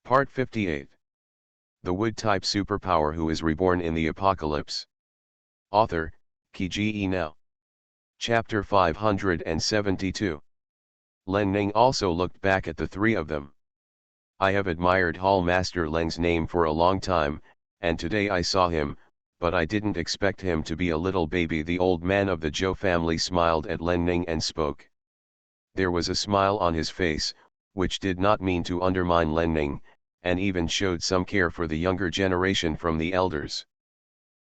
Part 58. The Wood-type superpower who is reborn in the apocalypse. Author, Kiji Now. Chapter 572. Len Ning also looked back at the three of them. I have admired Hall Master Leng's name for a long time, and today I saw him, but I didn't expect him to be a little baby. The old man of the Zhou family smiled at Len Ning and spoke. There was a smile on his face, which did not mean to undermine Len Ning, and even showed some care for the younger generation from the elders.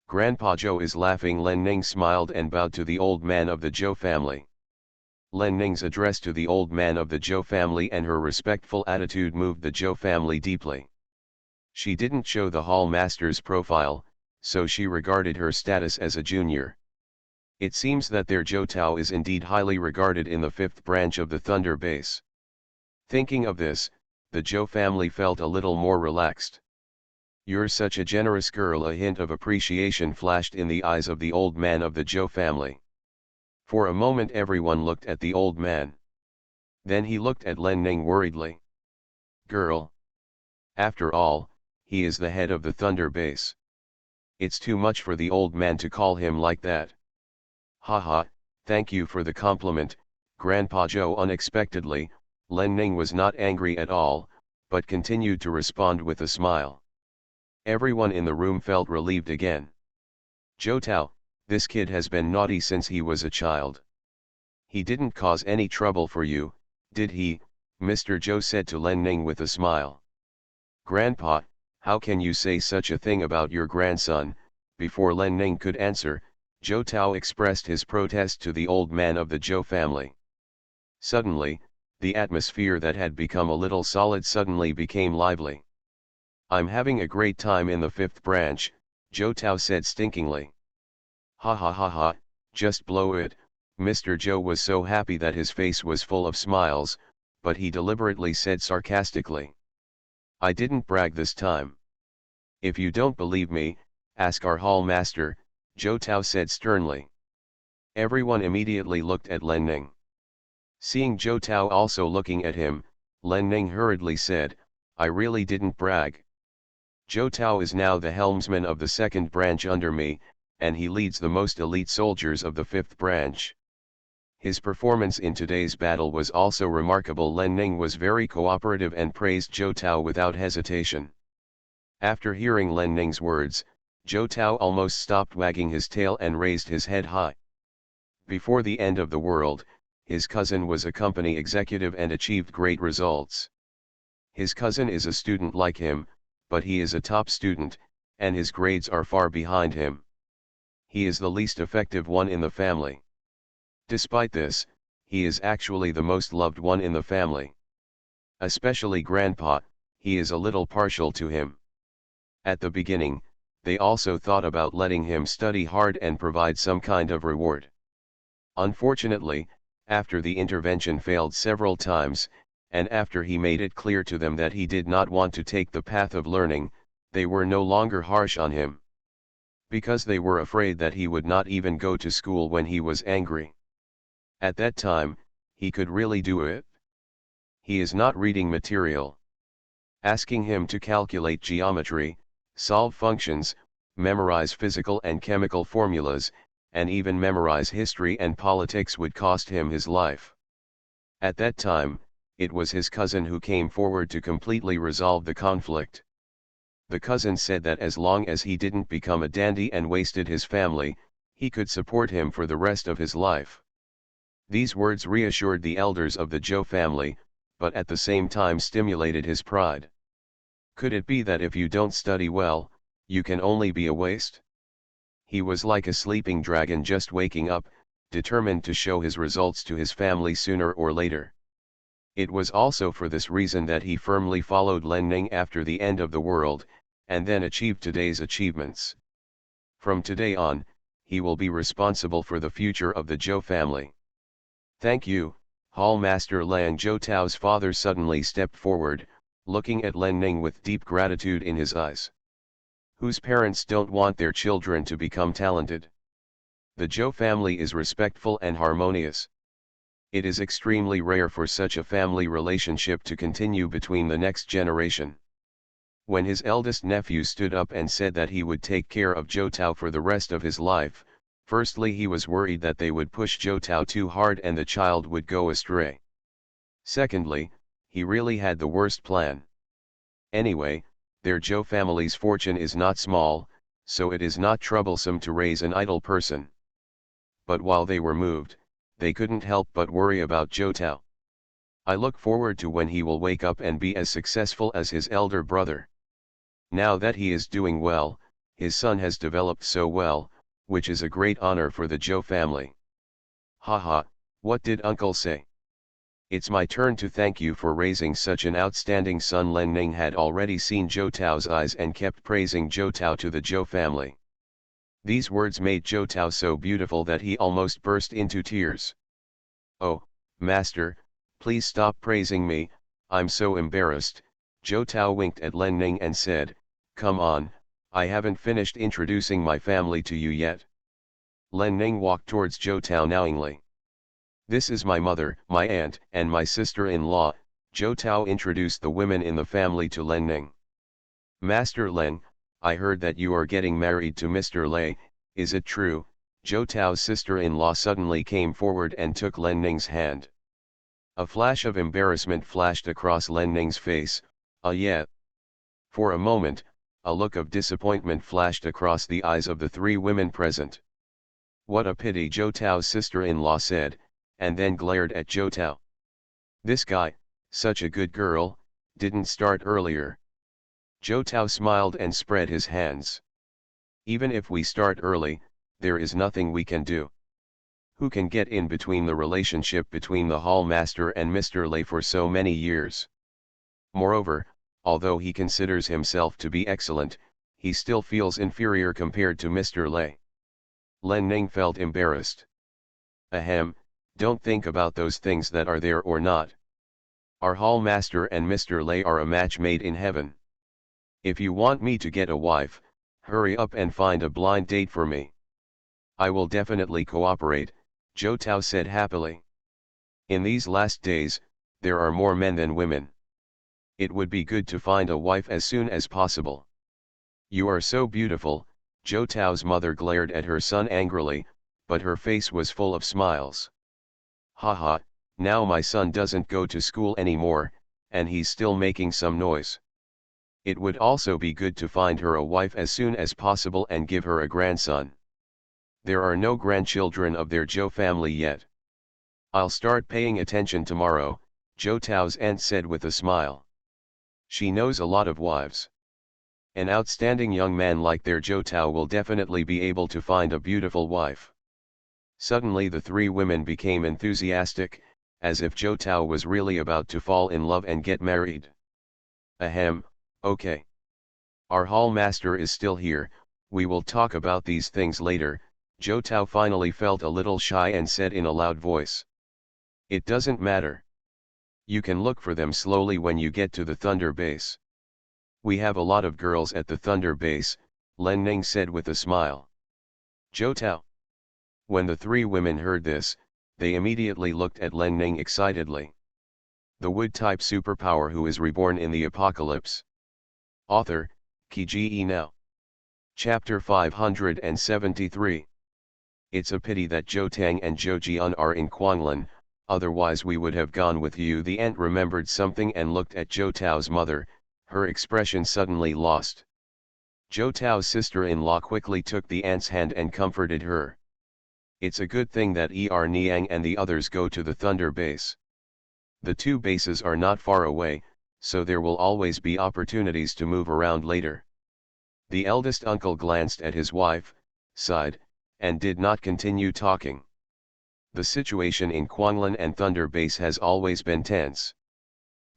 Grandpa Zhou is laughing. Len Ning smiled and bowed to the old man of the Zhou family. Len Ning's address to the old man of the Zhou family and her respectful attitude moved the Zhou family deeply. She didn't show the Hall Master's profile, so she regarded her status as a junior. It seems that their Zhou Tao is indeed highly regarded in the fifth branch of the Thunder Base. Thinking of this, the Zhou family felt a little more relaxed. "You're such a generous girl." A hint of appreciation flashed in the eyes of the old man of the Zhou family. For a moment everyone looked at the old man. Then he looked at Len Ning worriedly. "Girl. After all, he is the head of the Thunder Base. It's too much for the old man to call him like that." "Haha, thank you for the compliment, Grandpa Zhou." Unexpectedly, Len Ning was not angry at all, but continued to respond with a smile. Everyone in the room felt relieved again. "Zhou Tao, this kid has been naughty since he was a child. He didn't cause any trouble for you, did he?" Mr. Zhou said to Len Ning with a smile. "Grandpa, how can you say such a thing about your grandson?" Before Len Ning could answer, Zhou Tao expressed his protest to the old man of the Zhou family. Suddenly, the atmosphere that had become a little solid suddenly became lively. "I'm having a great time in the fifth branch," Zhou Tao said stinkingly. "Ha ha ha ha, just blow it." Mr. Zhou was so happy that his face was full of smiles, but he deliberately said sarcastically, "I didn't brag this time." "If you don't believe me, ask our hall master," Zhou Tao said sternly. Everyone immediately looked at Len Ning. Seeing Zhou Tao also looking at him, Len Ning hurriedly said, "I really didn't brag. Zhou Tao is now the helmsman of the second branch under me, and he leads the most elite soldiers of the fifth branch. His performance in today's battle was also remarkable." Len Ning was very cooperative and praised Zhou Tao without hesitation. After hearing Len Ning's words, Zhou Tao almost stopped wagging his tail and raised his head high. Before the end of the world, his cousin was a company executive and achieved great results. His cousin is a student like him, but he is a top student, and his grades are far behind him. He is the least effective one in the family. Despite this, he is actually the most loved one in the family. Especially Grandpa, he is a little partial to him. At the beginning, they also thought about letting him study hard and provide some kind of reward. Unfortunately, after the intervention failed several times, and after he made it clear to them that he did not want to take the path of learning, they were no longer harsh on him. Because they were afraid that he would not even go to school when he was angry. At that time, he could really do it. He is not reading material. Asking him to calculate geometry, solve functions, memorize physical and chemical formulas, and even memorize history and politics would cost him his life. At that time, it was his cousin who came forward to completely resolve the conflict. The cousin said that as long as he didn't become a dandy and wasted his family, he could support him for the rest of his life. These words reassured the elders of the Zhou family, but at the same time stimulated his pride. Could it be that if you don't study well, you can only be a waste? He was like a sleeping dragon just waking up, determined to show his results to his family sooner or later. It was also for this reason that he firmly followed Len Ning after the end of the world, and then achieved today's achievements. From today on, he will be responsible for the future of the Zhou family. "Thank you, Hall Master Lang." Zhou Tao's father suddenly stepped forward, looking at Len Ning with deep gratitude in his eyes. Whose parents don't want their children to become talented? The Zhou family is respectful and harmonious. It is extremely rare for such a family relationship to continue between the next generation. When his eldest nephew stood up and said that he would take care of Zhou Tao for the rest of his life, firstly he was worried that they would push Zhou Tao too hard and the child would go astray. Secondly, he really had the worst plan. Anyway, their Zhou family's fortune is not small, so it is not troublesome to raise an idle person. But while they were moved, they couldn't help but worry about Zhou Tao. I look forward to when he will wake up and be as successful as his elder brother. Now that he is doing well, his son has developed so well, which is a great honor for the Zhou family. Haha, what did uncle say? It's my turn to thank you for raising such an outstanding son. Len Ning had already seen Zhou Tao's eyes and kept praising Zhou Tao to the Zhou family. These words made Zhou Tao so beautiful that he almost burst into tears. Oh, master, please stop praising me, I'm so embarrassed. Zhou Tao winked at Len Ning and said, come on, I haven't finished introducing my family to you yet. Len Ning walked towards Zhou Tao knowingly. This is my mother, my aunt, and my sister-in-law. Zhou Tao introduced the women in the family to Len Ning. Master Len, I heard that you are getting married to Mr. Lei, is it true? Zhou Tao's sister-in-law suddenly came forward and took Len Ning's hand. A flash of embarrassment flashed across Len Ning's face. Yeah. For a moment, a look of disappointment flashed across the eyes of the three women present. What a pity, Zhou Tao's sister-in-law said, and then glared at Zhou Tao. This guy, such a good girl, didn't start earlier. Zhou Tao smiled and spread his hands. Even if we start early, there is nothing we can do. Who can get in between the relationship between the hall master and Mr. Lei for so many years? Moreover, although he considers himself to be excellent, he still feels inferior compared to Mr. Lei. Len Ning felt embarrassed. Ahem, don't think about those things that are there or not. Our hall master and Mr. Lei are a match made in heaven. If you want me to get a wife, hurry up and find a blind date for me. I will definitely cooperate, Zhou Tao said happily. In these last days, there are more men than women. It would be good to find a wife as soon as possible. You are so beautiful, Zhou Tao's mother glared at her son angrily, but her face was full of smiles. Haha, now my son doesn't go to school anymore, and he's still making some noise. It would also be good to find her a wife as soon as possible and give her a grandson. There are no grandchildren of their Zhou family yet. I'll start paying attention tomorrow, Zhou Tao's aunt said with a smile. She knows a lot of wives. An outstanding young man like their Zhou Tao will definitely be able to find a beautiful wife. Suddenly the three women became enthusiastic, as if Zhou Tao was really about to fall in love and get married. Ahem, okay. Our hall master is still here, we will talk about these things later. Zhou Tao finally felt a little shy and said in a loud voice. It doesn't matter. You can look for them slowly when you get to the Thunder Base. We have a lot of girls at the Thunder Base, Len Ning said with a smile. Zhou Tao. When the three women heard this, they immediately looked at Len Ning excitedly. The wood-type superpower who is reborn in the apocalypse. Author, Kge Now. Chapter 573. It's a pity that Zhou Tang and Zhou Jian are in Quanglan, otherwise we would have gone with you. The aunt remembered something and looked at Zhou Tao's mother, her expression suddenly lost. Zhou Tao's sister-in-law quickly took the aunt's hand and comforted her. It's a good thing that Niang and the others go to the Thunder Base. The two bases are not far away, so there will always be opportunities to move around later. The eldest uncle glanced at his wife, sighed, and did not continue talking. The situation in Quanglan and Thunder Base has always been tense.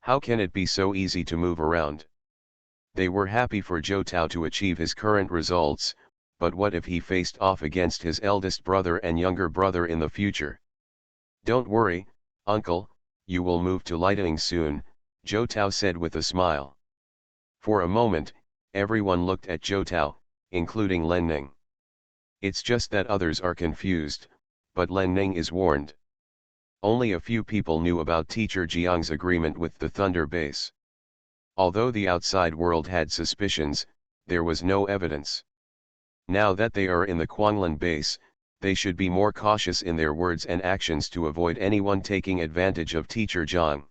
How can it be so easy to move around? They were happy for Zhou Tao to achieve his current results, but what if he faced off against his eldest brother and younger brother in the future? Don't worry, uncle, you will move to Lighting soon, Zhou Tao said with a smile. For a moment, everyone looked at Zhou Tao, including Len Ning. It's just that others are confused, but Len Ning is warned. Only a few people knew about Teacher Jiang's agreement with the Thunder Base. Although the outside world had suspicions, there was no evidence. Now that they are in the Quanglan base, they should be more cautious in their words and actions to avoid anyone taking advantage of Teacher Zhang.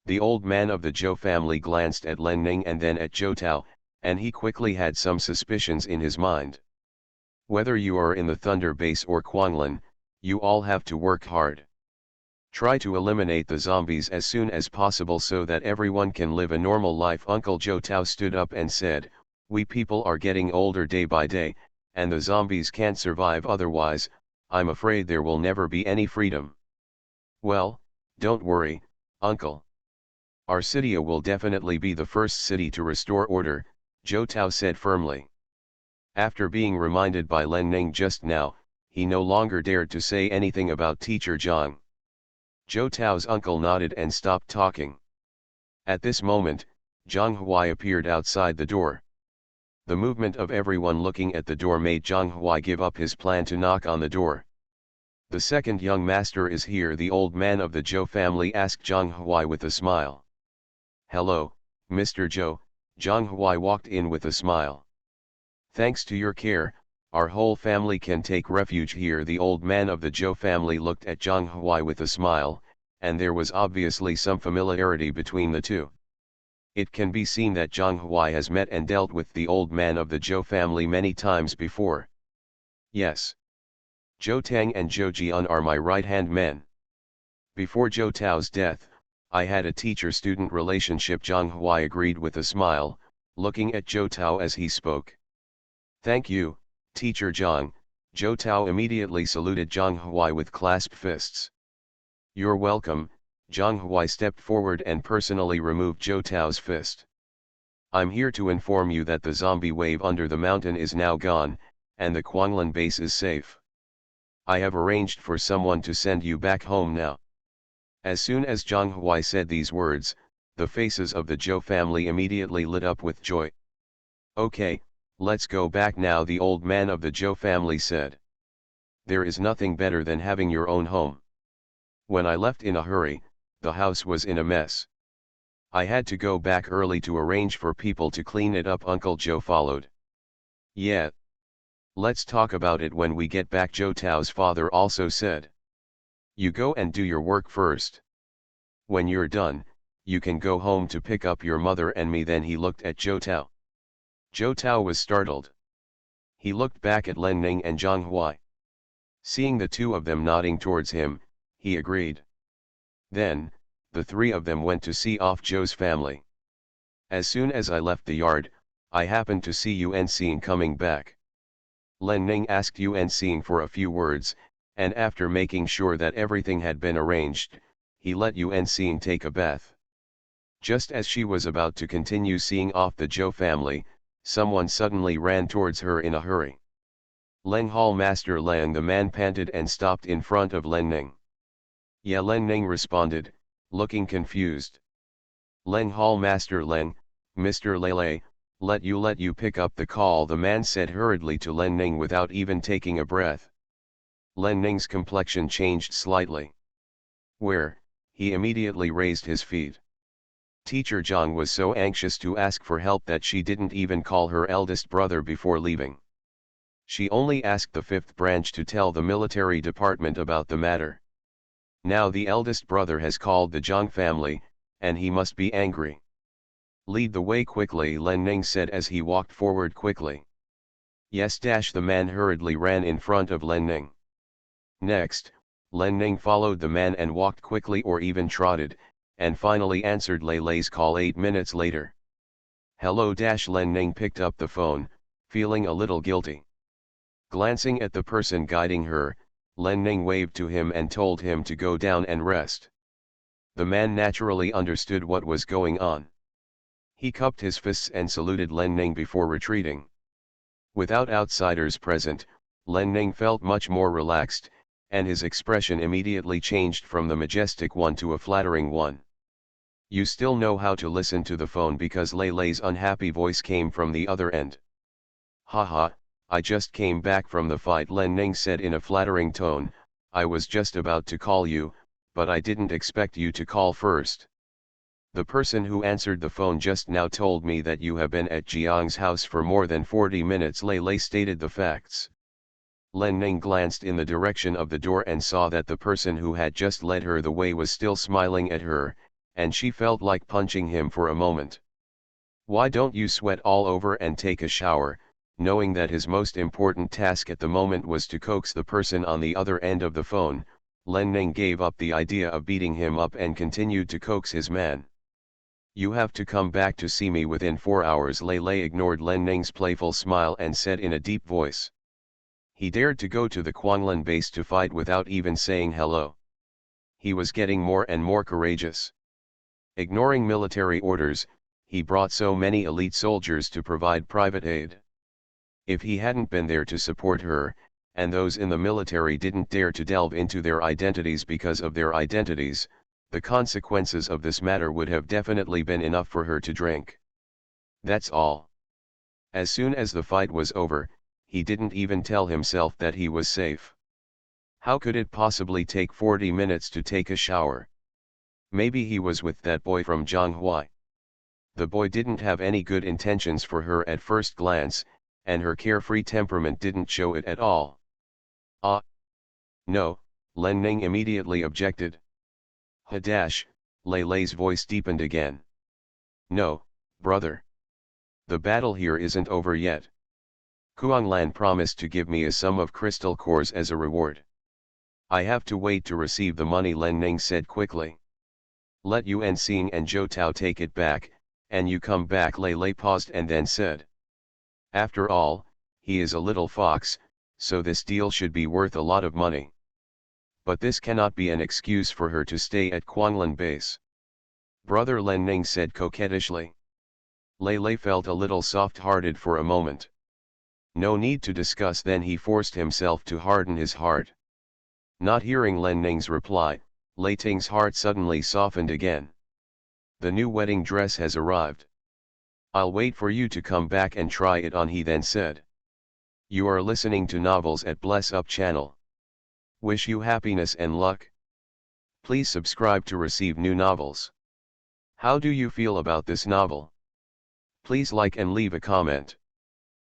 The old man of the Zhou family glanced at Len Ning and then at Zhou Tao, and he quickly had some suspicions in his mind. Whether you are in the Thunder base or Quanglan, you all have to work hard. Try to eliminate the zombies as soon as possible so that everyone can live a normal life. Uncle Zhou Tao stood up and said, "We people are getting older day by day, and the zombies can't survive otherwise. I'm afraid there will never be any freedom." "Well, don't worry, Uncle. Our city will definitely be the first city to restore order," Zhou Tao said firmly. After being reminded by Len Ning just now, he no longer dared to say anything about Teacher Zhang. Zhou Tao's uncle nodded and stopped talking. At this moment, Zhang Huai appeared outside the door. The movement of everyone looking at the door made Zhang Huai give up his plan to knock on the door. "The second young master is here," the old man of the Zhou family asked Zhang Huai with a smile. "Hello, Mr. Zhou," Zhang Huai walked in with a smile. "Thanks to your care, our whole family can take refuge here." The old man of the Zhou family looked at Zhang Huai with a smile, and there was obviously some familiarity between the two. It can be seen that Zhang Huai has met and dealt with the old man of the Zhou family many times before. "Yes. Zhou Tang and Zhou Jian are my right-hand men. Before Zhou Tao's death, I had a teacher-student relationship." Zhang Huai agreed with a smile, looking at Zhou Tao as he spoke. "Thank you, Teacher Zhang." Zhou Tao immediately saluted Zhang Huai with clasped fists. "You're welcome." Zhang Huai stepped forward and personally removed Zhou Tao's fist. "I'm here to inform you that the zombie wave under the mountain is now gone, and the Quanglan base is safe. I have arranged for someone to send you back home now." As soon as Zhang Huai said these words, the faces of the Zhou family immediately lit up with joy. "Okay, let's go back now," the old man of the Zhou family said. "There is nothing better than having your own home. When I left in a hurry, the house was in a mess. I had to go back early to arrange for people to clean it up." Uncle Zhou followed. "Yeah. Let's talk about it when we get back," Zhou Tao's father also said. "You go and do your work first. When you're done, you can go home to pick up your mother and me." Then he looked at Zhou Tao. Zhou Tao was startled. He looked back at Len Ning and Zhang Huai. Seeing the two of them nodding towards him, he agreed. Then, the three of them went to see off Zhou's family. "As soon as I left the yard, I happened to see Yuan Xing coming back. Len Ning asked Yuan Xing for a few words, and after making sure that everything had been arranged, he let Yuan Xing take a bath. Just as she was about to continue seeing off the Zhou family, someone suddenly ran towards her in a hurry. "Leng Hall Master Lang," the man panted and stopped in front of Len Ning. "Yeah," Len Ning responded, looking confused. "Leng Hall Master Leng, Mr. Lele, let you pick up the call," the man said hurriedly to Len Ning without even taking a breath. Len Ning's complexion changed slightly. "Where?" He immediately raised his feet. Teacher Zhang was so anxious to ask for help that she didn't even call her eldest brother before leaving. She only asked the fifth branch to tell the military department about the matter. Now the eldest brother has called the Zhang family, and he must be angry. "Lead the way quickly," Len Ning said as he walked forward quickly. "Yes." The man hurriedly ran in front of Len Ning. Next, Len Ning followed the man and walked quickly or even trotted, and finally answered Lele's call 8 minutes later. "Hello." Len Ning picked up the phone, feeling a little guilty. Glancing at the person guiding her, Len Ning waved to him and told him to go down and rest. The man naturally understood what was going on. He cupped his fists and saluted Len Ning before retreating. Without outsiders present, Len Ning felt much more relaxed, and his expression immediately changed from the majestic one to a flattering one. "You still know how to listen to the phone?" because Lele's unhappy voice came from the other end. "Haha, I just came back from the fight," Len Ning said in a flattering tone. "I was just about to call you, but I didn't expect you to call first." The person who answered the phone just now told me that you have been at Jiang's house for more than 40 minutes. Lei Lei stated the facts. Len Ning glanced in the direction of the door and saw that the person who had just led her the way was still smiling at her, and she felt like punching him for a moment. Why don't you sweat all over and take a shower? Knowing that his most important task at the moment was to coax the person on the other end of the phone, Len Ning gave up the idea of beating him up and continued to coax his man. You have to come back to see me within 4 hours. Lei Lei ignored Len Ning's playful smile and said in a deep voice. He dared to go to the Quanglin base to fight without even saying hello. He was getting more and more courageous. Ignoring military orders, he brought so many elite soldiers to provide private aid. If he hadn't been there to support her, and those in the military didn't dare to delve into their identities because of their identities, the consequences of this matter would have definitely been enough for her to drink. That's all. As soon as the fight was over, he didn't even tell himself that he was safe. How could it possibly take 40 minutes to take a shower? Maybe he was with that boy from Zhonghua. The boy didn't have any good intentions for her at first glance, and her carefree temperament didn't show it at all. No, Len Ning immediately objected. Hadash, Lei Lei's voice deepened again. No, brother. The battle here isn't over yet. Kuanglan promised to give me a sum of crystal cores as a reward. I have to wait to receive the money, Len Ning said quickly. Let Yuan Xing and Zhou Tao take it back, and you come back. Lei Lei paused and then said. After all, he is a little fox, so this deal should be worth a lot of money. But this cannot be an excuse for her to stay at Quanglin base. Brother, Len Ning said coquettishly. Lei Lei felt a little soft-hearted for a moment. No need to discuss. Then he forced himself to harden his heart. Not hearing Len Ning's reply, Lei Ting's heart suddenly softened again. The new wedding dress has arrived. I'll wait for you to come back and try it on, he then said. You are listening to Novels at Bless Up channel. Wish you happiness and luck. Please subscribe to receive new novels. How do you feel about this novel? Please like and leave a comment.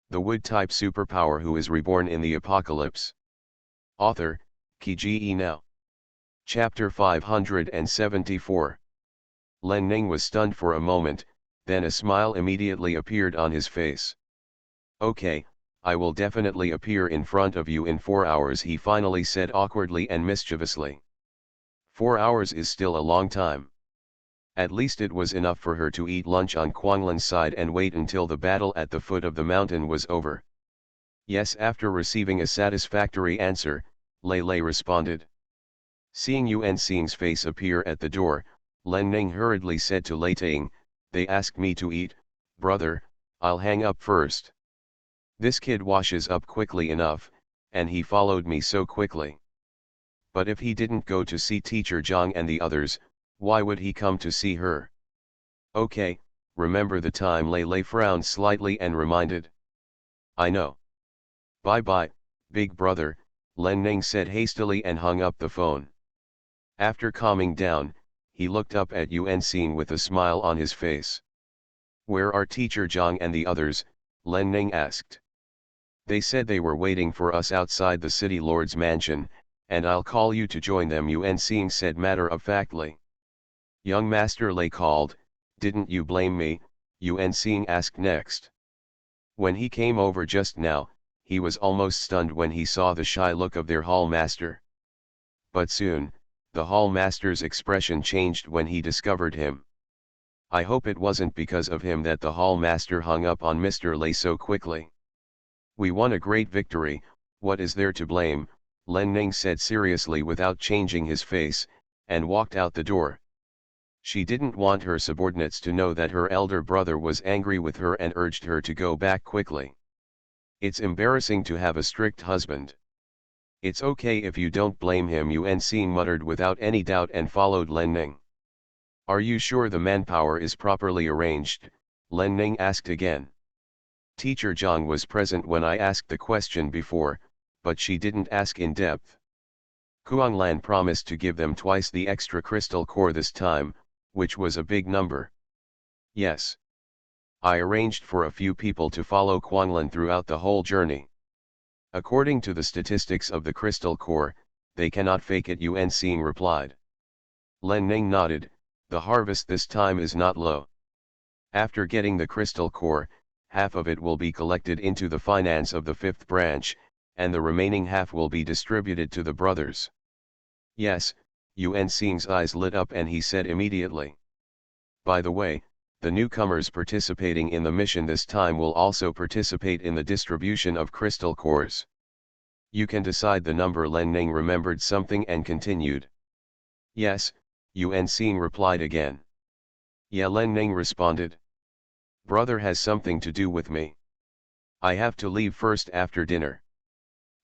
The wood-type superpower who is reborn in the apocalypse. Author, Kiji Now. Chapter 574. Len Ning was stunned for a moment, then a smile immediately appeared on his face. Okay, I will definitely appear in front of you in 4 hours, he finally said awkwardly and mischievously. 4 hours is still a long time. At least it was enough for her to eat lunch on Quanglin's side and wait until the battle at the foot of the mountain was over. Yes, after receiving a satisfactory answer, Lei Lei responded. Seeing Yuan Xing's face appear at the door, Len Ning hurriedly said to Lei Ting, they asked me to eat, brother, I'll hang up first. This kid washes up quickly enough, and he followed me so quickly. But if he didn't go to see Teacher Zhang and the others, why would he come to see her? Okay, remember the time? Lei Lei frowned slightly and reminded. I know. Bye-bye, big brother, Len Ning said hastily and hung up the phone. After calming down, he looked up at Yuan Xing with a smile on his face. Where are Teacher Zhang and the others? Len Ning asked. They said they were waiting for us outside the city lord's mansion, and I'll call you to join them, Yuan Xing said matter-of-factly. Young Master Lei called, didn't you blame me? Yuan Xing asked next. When he came over just now, he was almost stunned when he saw the shy look of their hall master. But soon, the hall master's expression changed when he discovered him. I hope it wasn't because of him that the hall master hung up on Mr. Lei so quickly. We won a great victory, what is there to blame? Len Ning said seriously without changing his face, and walked out the door. She didn't want her subordinates to know that her elder brother was angry with her and urged her to go back quickly. It's embarrassing to have a strict husband. It's okay if you don't blame him, Yuan Xing muttered without any doubt and followed Len Ning. Are you sure the manpower is properly arranged? Len Ning asked again. Teacher Zhang was present when I asked the question before, but she didn't ask in depth. Kuanglan promised to give them twice the extra crystal core this time, which was a big number. Yes. I arranged for a few people to follow Quanlan throughout the whole journey. According to the statistics of the crystal core, they cannot fake it, Yuan Xing replied. Len Ning nodded. The harvest this time is not low. After getting the crystal core, half of it will be collected into the finance of the fifth branch, and the remaining half will be distributed to the brothers. Yes, Yuan Xing's eyes lit up and he said immediately. By the way, the newcomers participating in the mission this time will also participate in the distribution of crystal cores. You can decide the number. Len Ning remembered something and continued. Yes, Yuan Xing replied again. Yeah, Len Ning responded. Brother has something to do with me. I have to leave first after dinner.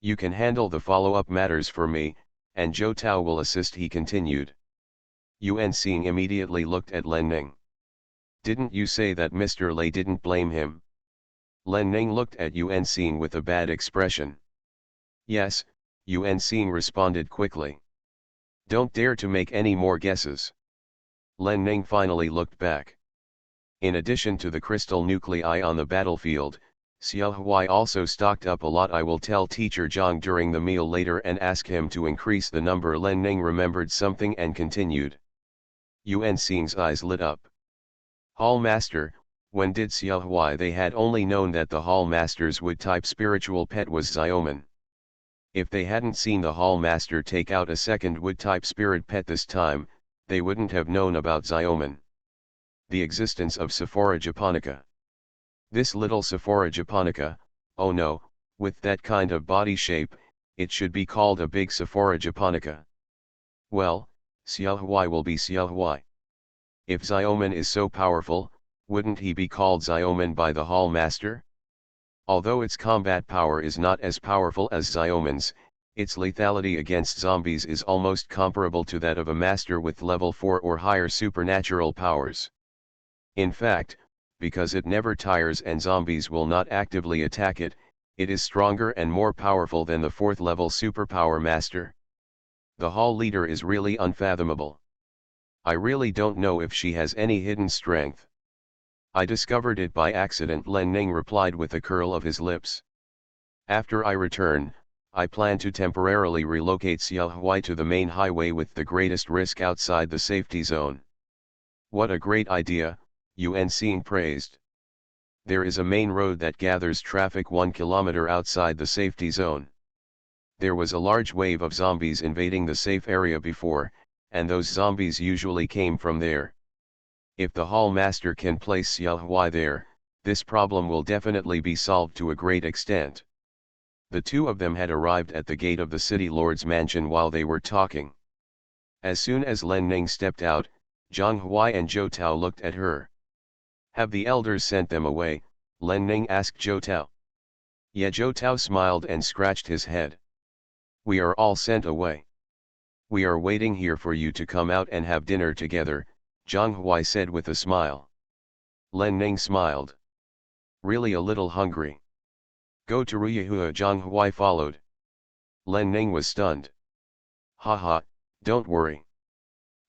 You can handle the follow-up matters for me, and Zhou Tao will assist, he continued. Yuan Xing immediately looked at Len Ning. Didn't you say that Mr. Lei didn't blame him? Len Ning looked at Yuan Xing with a bad expression. Yes, Yuan Xing responded quickly. Don't dare to make any more guesses. Len Ning finally looked back. In addition to the crystal nuclei on the battlefield, Xiao Huai also stocked up a lot. I will tell teacher Zhang during the meal later and ask him to increase the number. Len Ning remembered something and continued. Yuan Xing's eyes lit up. Hall Master, when did Xiao Huai? They had only known that the Hall Master's wood-type spiritual pet was Xiaoman. If they hadn't seen the Hall Master take out a second wood-type spirit pet this time, they wouldn't have known about Xiaoman. The existence of Sephora japonica. This little Sephora japonica, oh no, with that kind of body shape, it should be called a big Sephora japonica. Well, Xiao Huai will be Xiao Huai. If Xiaoman is so powerful, wouldn't he be called Xiaoman by the Hall Master? Although its combat power is not as powerful as Xiaoman's, its lethality against zombies is almost comparable to that of a master with level 4 or higher supernatural powers. In fact, because it never tires and zombies will not actively attack it, it is stronger and more powerful than the 4th level superpower master. The Hall leader is really unfathomable. I really don't know if she has any hidden strength. I discovered it by accident, Len Ning replied with a curl of his lips. After I return, I plan to temporarily relocate Xiao Huai to the main highway with the greatest risk outside the safety zone. What a great idea, Yuan Xing praised. There is a main road that gathers traffic 1 kilometer outside the safety zone. There was a large wave of zombies invading the safe area before, and those zombies usually came from there. If the Hall Master can place Xiao Huai there, this problem will definitely be solved to a great extent. The two of them had arrived at the gate of the city lord's mansion while they were talking. As soon as Len Ning stepped out, Zhang Huai and Zhou Tao looked at her. Have the elders sent them away? Len Ning asked Zhou Tao. Yeah, Zhou Tao smiled and scratched his head. We are all sent away. We are waiting here for you to come out and have dinner together, Zhang Huai said with a smile. Len Ning smiled. Really a little hungry. Go to Ruyahua, Zhang Huai followed. Len Ning was stunned. Haha, don't worry.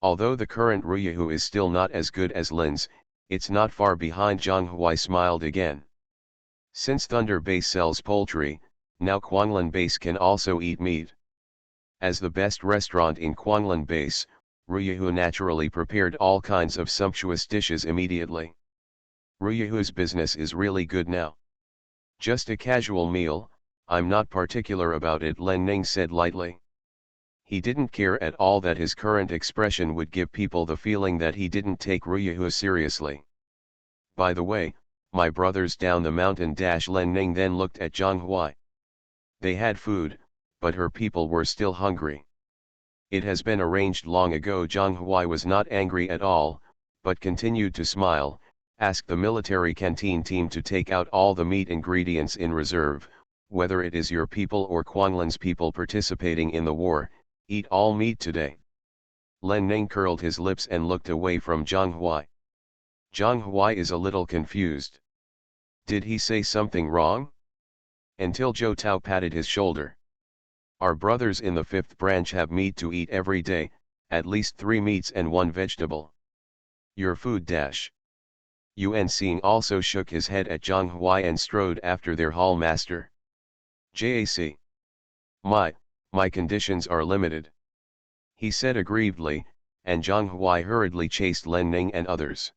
Although the current Ruyahua is still not as good as Lin's, it's not far behind. Zhang Huai smiled again. Since Thunder Base sells poultry, now Quanglan Base can also eat meat. As the best restaurant in Quanglan Base, Ruyahua naturally prepared all kinds of sumptuous dishes immediately. Ruyahua's business is really good now. Just a casual meal, I'm not particular about it, Len Ning said lightly. He didn't care at all that his current expression would give people the feeling that he didn't take Ruyahua seriously. By the way, my brothers down the mountain. Len Ning then looked at Zhang Huai. They had food, but her people were still hungry. It has been arranged long ago. Zhang Huai was not angry at all, but continued to smile. Ask the military canteen team to take out all the meat ingredients in reserve, whether it is your people or Quanglan's people participating in the war, eat all meat today. Len Ning curled his lips and looked away from Zhang Huai. Zhang Huai is a little confused. Did he say something wrong? Until Zhou Tao patted his shoulder. Our brothers in the 5th branch have meat to eat every day, at least 3 meats and 1 vegetable. Your food dash. Yuan Xing also shook his head at Zhang Huai and strode after their hall master. JAC. My conditions are limited, he said aggrievedly, and Zhang Huai hurriedly chased Len Ning and others.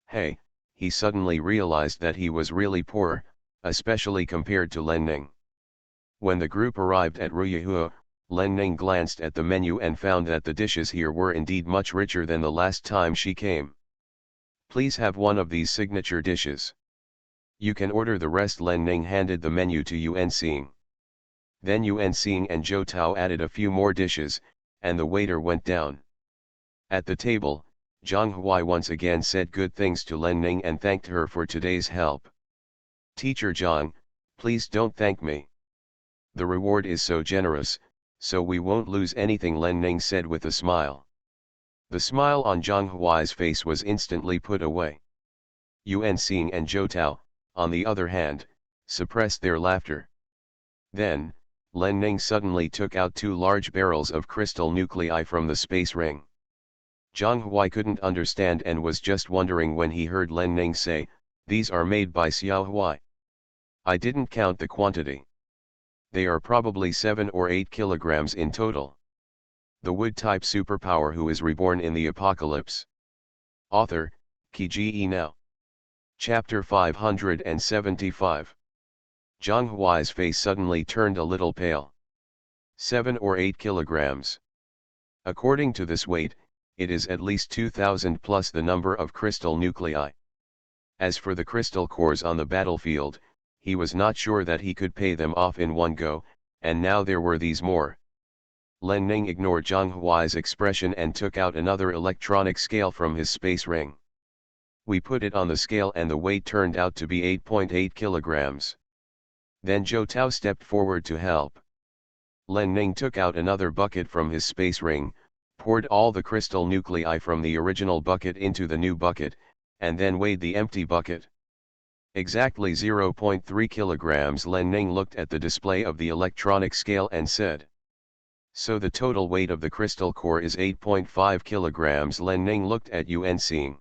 Hey, he suddenly realized that he was really poor, especially compared to Len Ning. When the group arrived at Ruyehua, Len Ning glanced at the menu and found that the dishes here were indeed much richer than the last time she came. Please have one of these signature dishes. You can order the rest. Len Ning handed the menu to Yuan Xing. Then Yuan Xing and Zhou Tao added a few more dishes, and the waiter went down. At the table, Zhang Huai once again said good things to Len Ning and thanked her for today's help. Teacher Zhang, please don't thank me. The reward is so generous, so we won't lose anything, Len Ning said with a smile. The smile on Zhang Huai's face was instantly put away. Yuan Xing and Zhou Tao, on the other hand, suppressed their laughter. Then, Len Ning suddenly took out 2 large barrels of crystal nuclei from the space ring. Zhang Huai couldn't understand and was just wondering when he heard Len Ning say, "These are made by Xiao Huai. I didn't count the quantity. They are probably 7 or 8 kilograms in total." The wood-type superpower who is reborn in the apocalypse. Author, Kiji Now. Chapter 575. Zhang Huai's face suddenly turned a little pale. 7 or 8 kilograms. According to this weight, it is at least 2,000 plus the number of crystal nuclei. As for the crystal cores on the battlefield, he was not sure that he could pay them off in one go, and now there were these more. Len Ning ignored Zhang Huai's expression and took out another electronic scale from his space ring. We put it on the scale and the weight turned out to be 8.8 kilograms. Then Zhou Tao stepped forward to help. Len Ning took out another bucket from his space ring, poured all the crystal nuclei from the original bucket into the new bucket, and then weighed the empty bucket. Exactly 0.3 kilograms. Len Ning looked at the display of the electronic scale and said. So the total weight of the crystal core is 8.5 kilograms. Len Ning looked at Yuan Xing.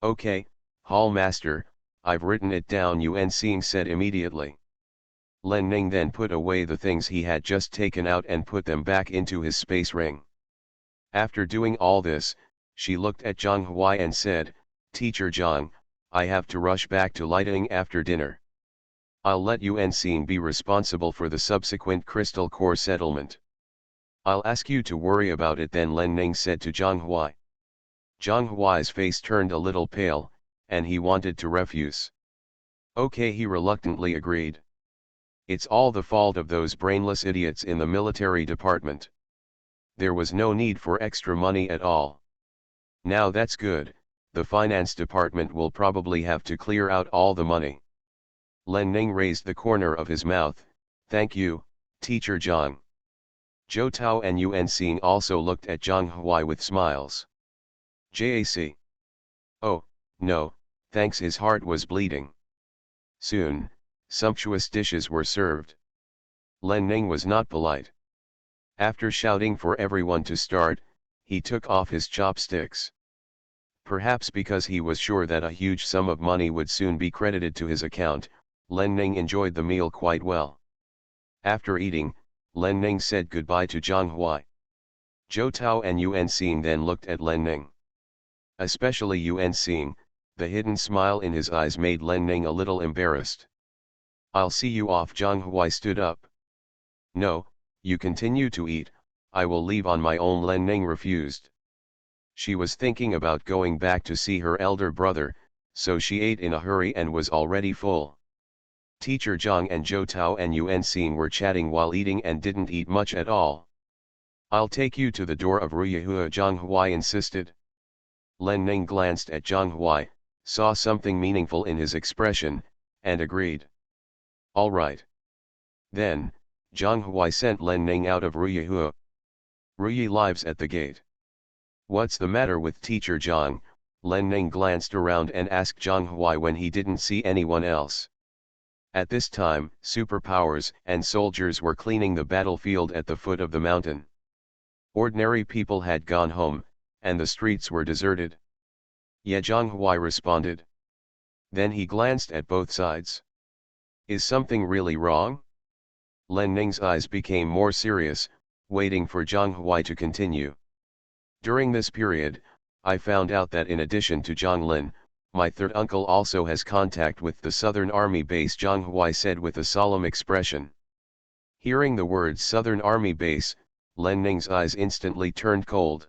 Okay, Hall Master, I've written it down, Yuan Xing said immediately. Len Ning then put away the things he had just taken out and put them back into his space ring. After doing all this, she looked at Zhang Huai and said, Teacher Zhang, I have to rush back to Lighting after dinner. I'll let Yuan Xing be responsible for the subsequent crystal core settlement. I'll ask you to worry about it then, Len Ning said to Zhang Huai. Zhang Huai's face turned a little pale, and he wanted to refuse. Okay, he reluctantly agreed. It's all the fault of those brainless idiots in the military department. There was no need for extra money at all. Now that's good, the finance department will probably have to clear out all the money. Len Ning raised the corner of his mouth. Thank you, Teacher Zhang. Zhou Tao and Yuan Xing also looked at Zhang Huai with smiles. JAC. Oh, no, thanks. His heart was bleeding. Soon, sumptuous dishes were served. Len Ning was not polite. After shouting for everyone to start, he took off his chopsticks. Perhaps because he was sure that a huge sum of money would soon be credited to his account, Len Ning enjoyed the meal quite well. After eating, Len Ning said goodbye to Zhang Huai. Zhou Tao and Yuan Xing then looked at Len Ning. Especially Yuan Xing, the hidden smile in his eyes made Len Ning a little embarrassed. I'll see you off. Zhang Huai stood up. No, you continue to eat, I will leave on my own. Len Ning refused. She was thinking about going back to see her elder brother, so she ate in a hurry and was already full. Teacher Zhang and Zhou Tao and Yuan Xing were chatting while eating and didn't eat much at all. I'll take you to the door of Ruyehua, Zhang Huai insisted. Len Ning glanced at Zhang Huai, saw something meaningful in his expression, and agreed. All right. Then, Zhang Huai sent Len Ning out of Ruyehua. Ruyi lives at the gate. What's the matter with Teacher Zhang? Len Ning glanced around and asked Zhang Huai when he didn't see anyone else. At this time, superpowers and soldiers were cleaning the battlefield at the foot of the mountain. Ordinary people had gone home, and the streets were deserted. Yeah, Zhang Huai responded. Then he glanced at both sides. Is something really wrong? Len Ning's eyes became more serious, waiting for Zhang Huai to continue. During this period, I found out that in addition to Zhang Lin, my third uncle also has contact with the Southern Army base, Zhang Huai said with a solemn expression. Hearing the words Southern Army base, Len Ning's eyes instantly turned cold.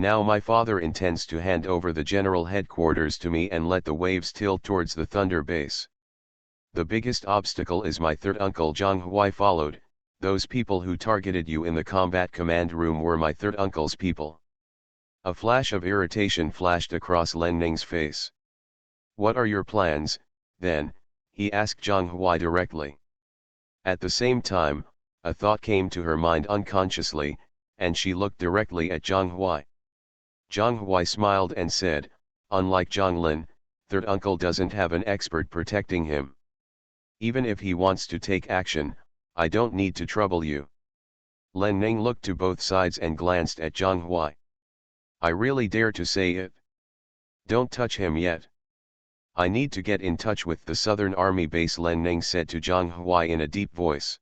Now my father intends to hand over the general headquarters to me and let the waves tilt towards the Thunder base. The biggest obstacle is my third uncle. Zhang Huai followed. Those people who targeted you in the combat command room were my third uncle's people. A flash of irritation flashed across Len Ning's face. What are your plans, then? He asked Zhang Huai directly. At the same time, a thought came to her mind unconsciously, and she looked directly at Zhang Huai. Zhang Huai smiled and said, unlike Zhang Lin, third uncle doesn't have an expert protecting him. Even if he wants to take action, I don't need to trouble you. Len Ning looked to both sides and glanced at Zhang Huai. I really dare to say it. Don't touch him yet. I need to get in touch with the Southern Army base, Len Ning said to Zhang Huai in a deep voice.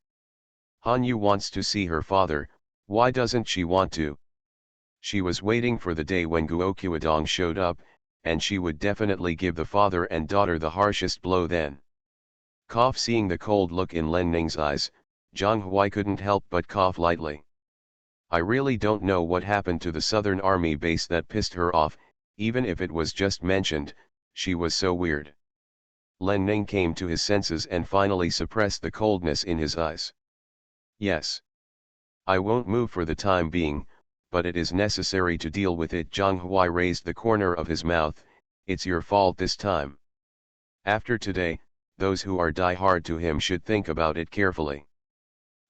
Han Yu wants to see her father, why doesn't she want to? She was waiting for the day when Guo Qiudong showed up, and she would definitely give the father and daughter the harshest blow then. Cough. Seeing the cold look in Len Ning's eyes, Zhang Huai couldn't help but cough lightly. I really don't know what happened to the Southern Army base that pissed her off, even if it was just mentioned, she was so weird. Len Ning came to his senses and finally suppressed the coldness in his eyes. Yes. I won't move for the time being, but it is necessary to deal with it. Zhang Huai raised the corner of his mouth. It's your fault this time. After today, those who are die-hard to him should think about it carefully.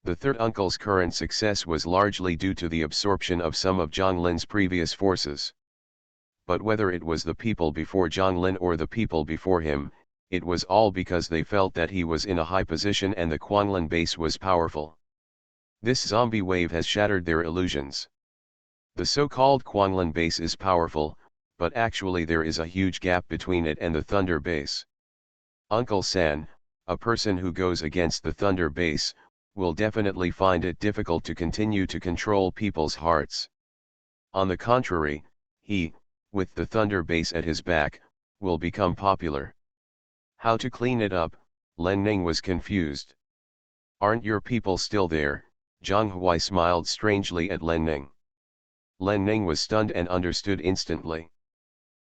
The third uncle's current success was largely due to the absorption of some of Zhang Lin's previous forces. But whether it was the people before Zhang Lin or the people before him, it was all because they felt that he was in a high position and the Quanglin base was powerful. This zombie wave has shattered their illusions. The so-called Quanglin base is powerful, but actually there is a huge gap between it and the Thunder base. Uncle San, a person who goes against the Thunder base, will definitely find it difficult to continue to control people's hearts. On the contrary, he, with the Thunder base at his back, will become popular. How to clean it up? Len Ning was confused. Aren't your people still there? Zhang Huai smiled strangely at Len Ning. Len Ning was stunned and understood instantly.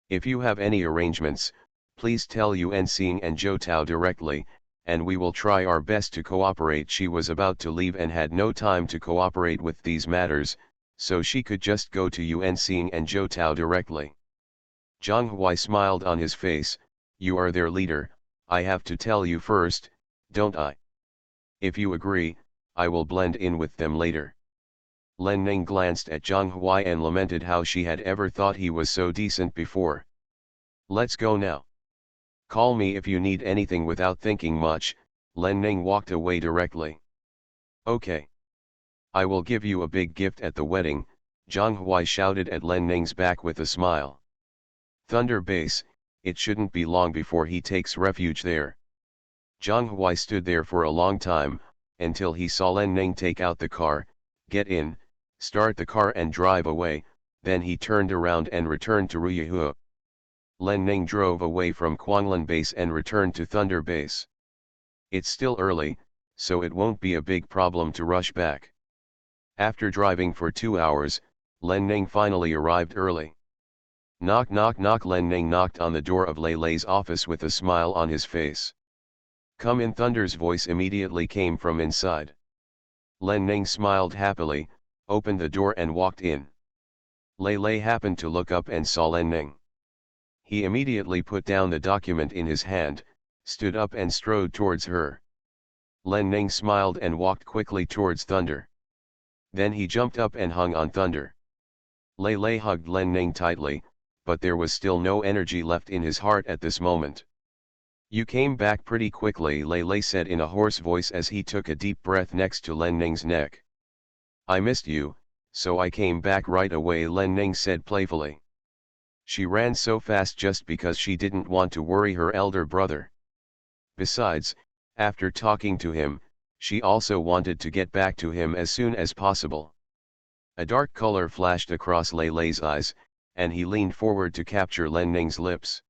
If you have any arrangements, please tell Yuan Xing and Zhou Tao directly, and we will try our best to cooperate. She was about to leave and had no time to cooperate with these matters, so she could just go to Yuan Xing and Zhou Tao directly. Zhang Huai smiled on his face. You are their leader, I have to tell you first, don't I? If you agree, I will blend in with them later. Len Ning glanced at Zhang Huai and lamented how she had ever thought he was so decent before. Let's go now. Call me if you need anything. Without thinking much, Len Ning walked away directly. Okay. I will give you a big gift at the wedding, Zhang Huai shouted at Len Ning's back with a smile. Thunder base, it shouldn't be long before he takes refuge there. Zhang Huai stood there for a long time, until he saw Len Ning take out the car, get in, start the car and drive away, then he turned around and returned to Ruyuhua. Len Ning drove away from Quanglin base and returned to Thunder base. It's still early, so it won't be a big problem to rush back. After driving for 2 hours, Len Ning finally arrived early. Knock knock knock. Len Ning knocked on the door of Lei Lei's office with a smile on his face. Come in. Thunder's voice immediately came from inside. Len Ning smiled happily, opened the door and walked in. Lei Lei happened to look up and saw Len Ning. He immediately put down the document in his hand, stood up and strode towards her. Len Ning smiled and walked quickly towards Thunder. Then he jumped up and hung on Thunder. Lei Lei hugged Len Ning tightly, but there was still no energy left in his heart at this moment. You came back pretty quickly, Lei Lei said in a hoarse voice as he took a deep breath next to Len Ning's neck. I missed you, so I came back right away, Len Ning said playfully. She ran so fast just because she didn't want to worry her elder brother. Besides, after talking to him, she also wanted to get back to him as soon as possible. A dark color flashed across Lei Lei's eyes, and he leaned forward to capture Len Ning's lips.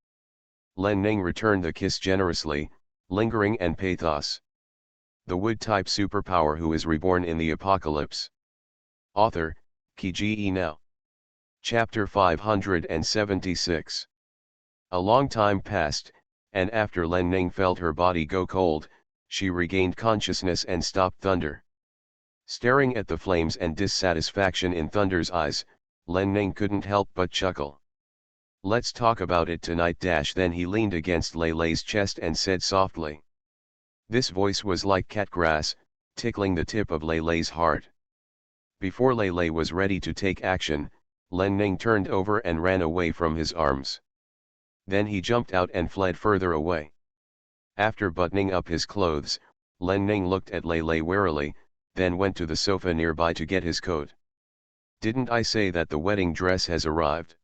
Len Ning returned the kiss generously, lingering and pathos. The Wood-type superpower who is reborn in the apocalypse. Author, Ki Now. Chapter 576. A long time passed, and after Len Ning felt her body go cold, she regained consciousness and stopped Thunder. Staring at the flames and dissatisfaction in Thunder's eyes, Len Ning couldn't help but chuckle. "Let's talk about it tonight." Then he leaned against Lei Lei's chest and said softly. This voice was like cat grass, tickling the tip of Lei Lei's heart. Before Lei Lei was ready to take action, Len Ning turned over and ran away from his arms. Then he jumped out and fled further away. After buttoning up his clothes, Len Ning looked at Lei Lei warily, then went to the sofa nearby to get his coat. "Didn't I say that the wedding dress has arrived?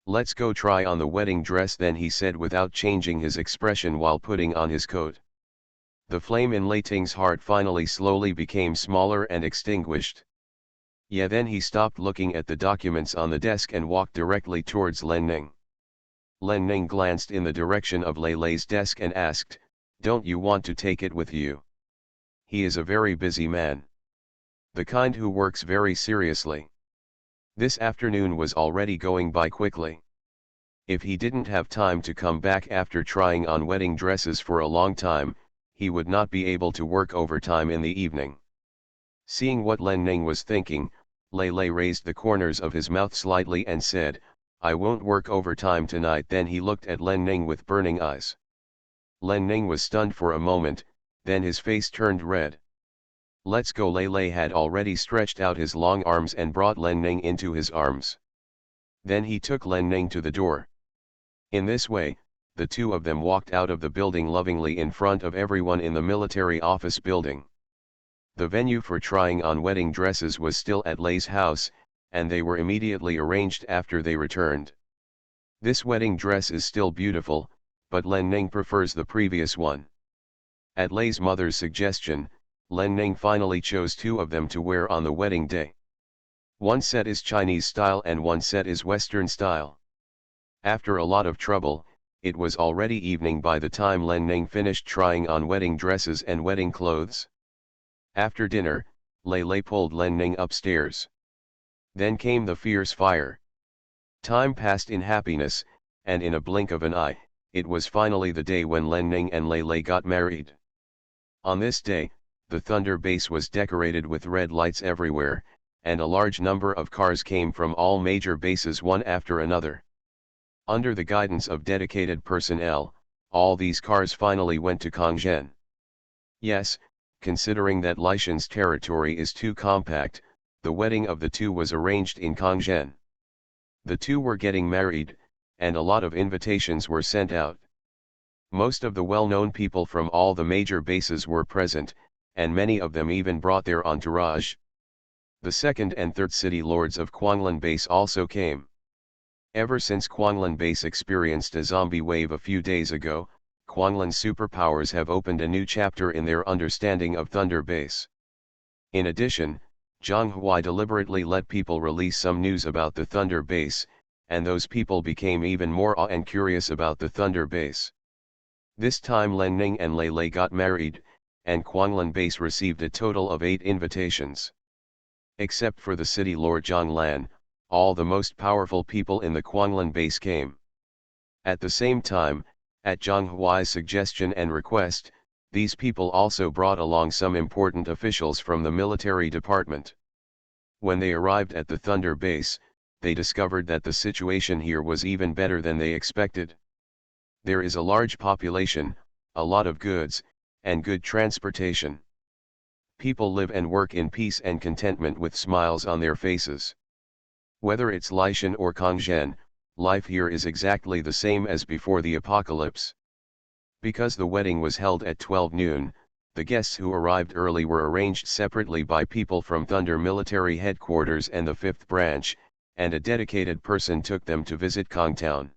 Let's go try on the wedding dress," then he said without changing his expression while putting on his coat. The flame in Lei Ting's heart finally slowly became smaller and extinguished. Yeah, then he stopped looking at the documents on the desk and walked directly towards Len Ning. Len Ning glanced in the direction of Lei Lei's desk and asked, "Don't you want to take it with you? He is a very busy man. The kind who works very seriously." This afternoon was already going by quickly. If he didn't have time to come back after trying on wedding dresses for a long time, he would not be able to work overtime in the evening. Seeing what Len Ning was thinking, Lei Lei raised the corners of his mouth slightly and said, "I won't work overtime tonight." Then he looked at Len Ning with burning eyes. Len Ning was stunned for a moment, then his face turned red. "Let's go." Lei Lei had already stretched out his long arms and brought Len Ning into his arms. Then he took Len Ning to the door. In this way, the two of them walked out of the building lovingly in front of everyone in the military office building. The venue for trying on wedding dresses was still at Lei's house, and they were immediately arranged after they returned. This wedding dress is still beautiful, but Len Ning prefers the previous one. At Lei's mother's suggestion, Len Ning finally chose two of them to wear on the wedding day. One set is Chinese style and one set is Western style. After a lot of trouble, it was already evening by the time Len Ning finished trying on wedding dresses and wedding clothes. After dinner, Lei Lei pulled Len Ning upstairs. Then came the fierce fire. Time passed in happiness, and in a blink of an eye, it was finally the day when Len Ning and Lei Lei got married. On this day, the Thunder base was decorated with red lights everywhere, and a large number of cars came from all major bases one after another. Under the guidance of dedicated personnel, all these cars finally went to Kongzhen. Yes, considering that Lishan's territory is too compact, the wedding of the two was arranged in Kongzhen. The two were getting married, and a lot of invitations were sent out. Most of the well-known people from all the major bases were present, and many of them even brought their entourage. The second and third city lords of Kwanglan base also came. Ever since Kwanglan base experienced a zombie wave a few days ago, Kwanglan superpowers have opened a new chapter in their understanding of Thunder base. In addition, Zhang Huai deliberately let people release some news about the Thunder base, and those people became even more awe and curious about the Thunder base. This time Len Ning and Lei Lei got married, and Kwanglan base received a total of 8 invitations. Except for the city lord Zhang Lan, all the most powerful people in the Kwanglan base came. At the same time, at Zhang Huai's suggestion and request, these people also brought along some important officials from the military department. When they arrived at the Thunder base, they discovered that the situation here was even better than they expected. There is a large population, a lot of goods, and good transportation. People live and work in peace and contentment with smiles on their faces. Whether it's Lishan or Kongzhen, life here is exactly the same as before the apocalypse. Because the wedding was held at 12 noon, the guests who arrived early were arranged separately by people from Thunder military headquarters and the 5th branch, and a dedicated person took them to visit Kongtown.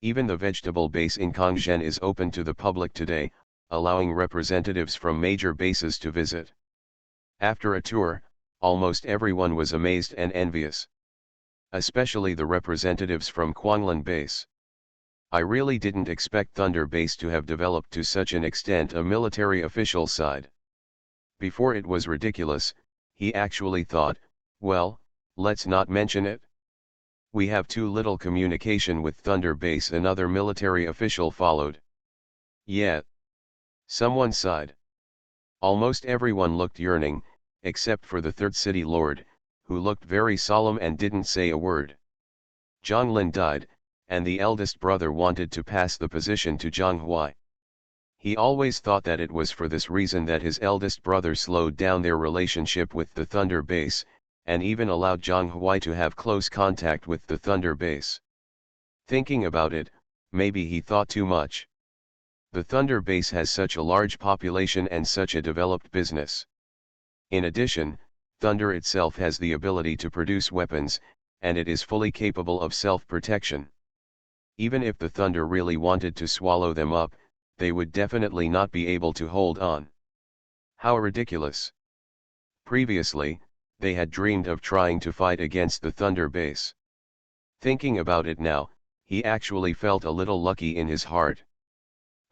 Even the vegetable base in Kongzhen is open to the public today, allowing representatives from major bases to visit. After a tour, almost everyone was amazed and envious. Especially the representatives from Kwanglan base. I really didn't expect Thunder Base to have developed to such an extent a military official side. Before it was ridiculous, he actually thought, well, let's not mention it. We have too little communication with Thunder Base, another military official followed. Yeah. Someone sighed. Almost everyone looked yearning, except for the third city lord, who looked very solemn and didn't say a word. Zhang Lin died, and the eldest brother wanted to pass the position to Zhang Huai. He always thought that it was for this reason that his eldest brother slowed down their relationship with the Thunder Base, and even allowed Zhang Huai to have close contact with the Thunder Base. Thinking about it, maybe he thought too much. The Thunder Base has such a large population and such a developed business. In addition, Thunder itself has the ability to produce weapons, and it is fully capable of self-protection. Even if the Thunder really wanted to swallow them up, they would definitely not be able to hold on. How ridiculous! Previously, they had dreamed of trying to fight against the Thunder Base. Thinking about it now, he actually felt a little lucky in his heart.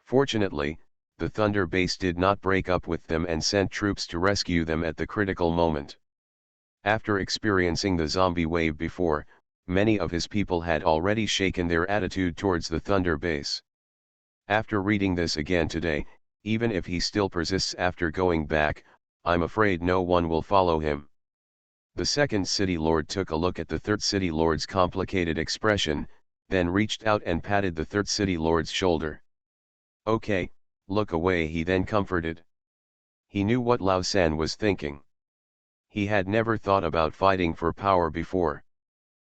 Fortunately, the Thunder Base did not break up with them and sent troops to rescue them at the critical moment. After experiencing the zombie wave before, many of his people had already shaken their attitude towards the Thunder Base. After reading this again today, even if he still persists after going back, I'm afraid no one will follow him. The second city lord took a look at the third city lord's complicated expression, then reached out and patted the third city lord's shoulder. Okay, look away, he then comforted. He knew what Lao San was thinking. He had never thought about fighting for power before.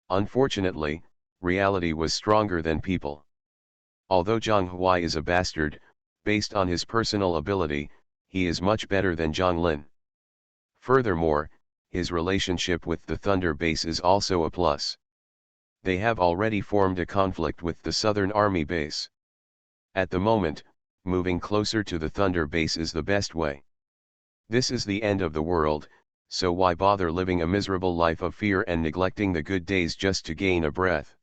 Unfortunately, reality was stronger than people. Although Zhang Huai is a bastard, based on his personal ability, he is much better than Zhang Lin. Furthermore, his relationship with the Thunder Base is also a plus. They have already formed a conflict with the Southern Army base. At the moment, moving closer to the Thunder Base is the best way. This is the end of the world, so why bother living a miserable life of fear and neglecting the good days just to gain a breath?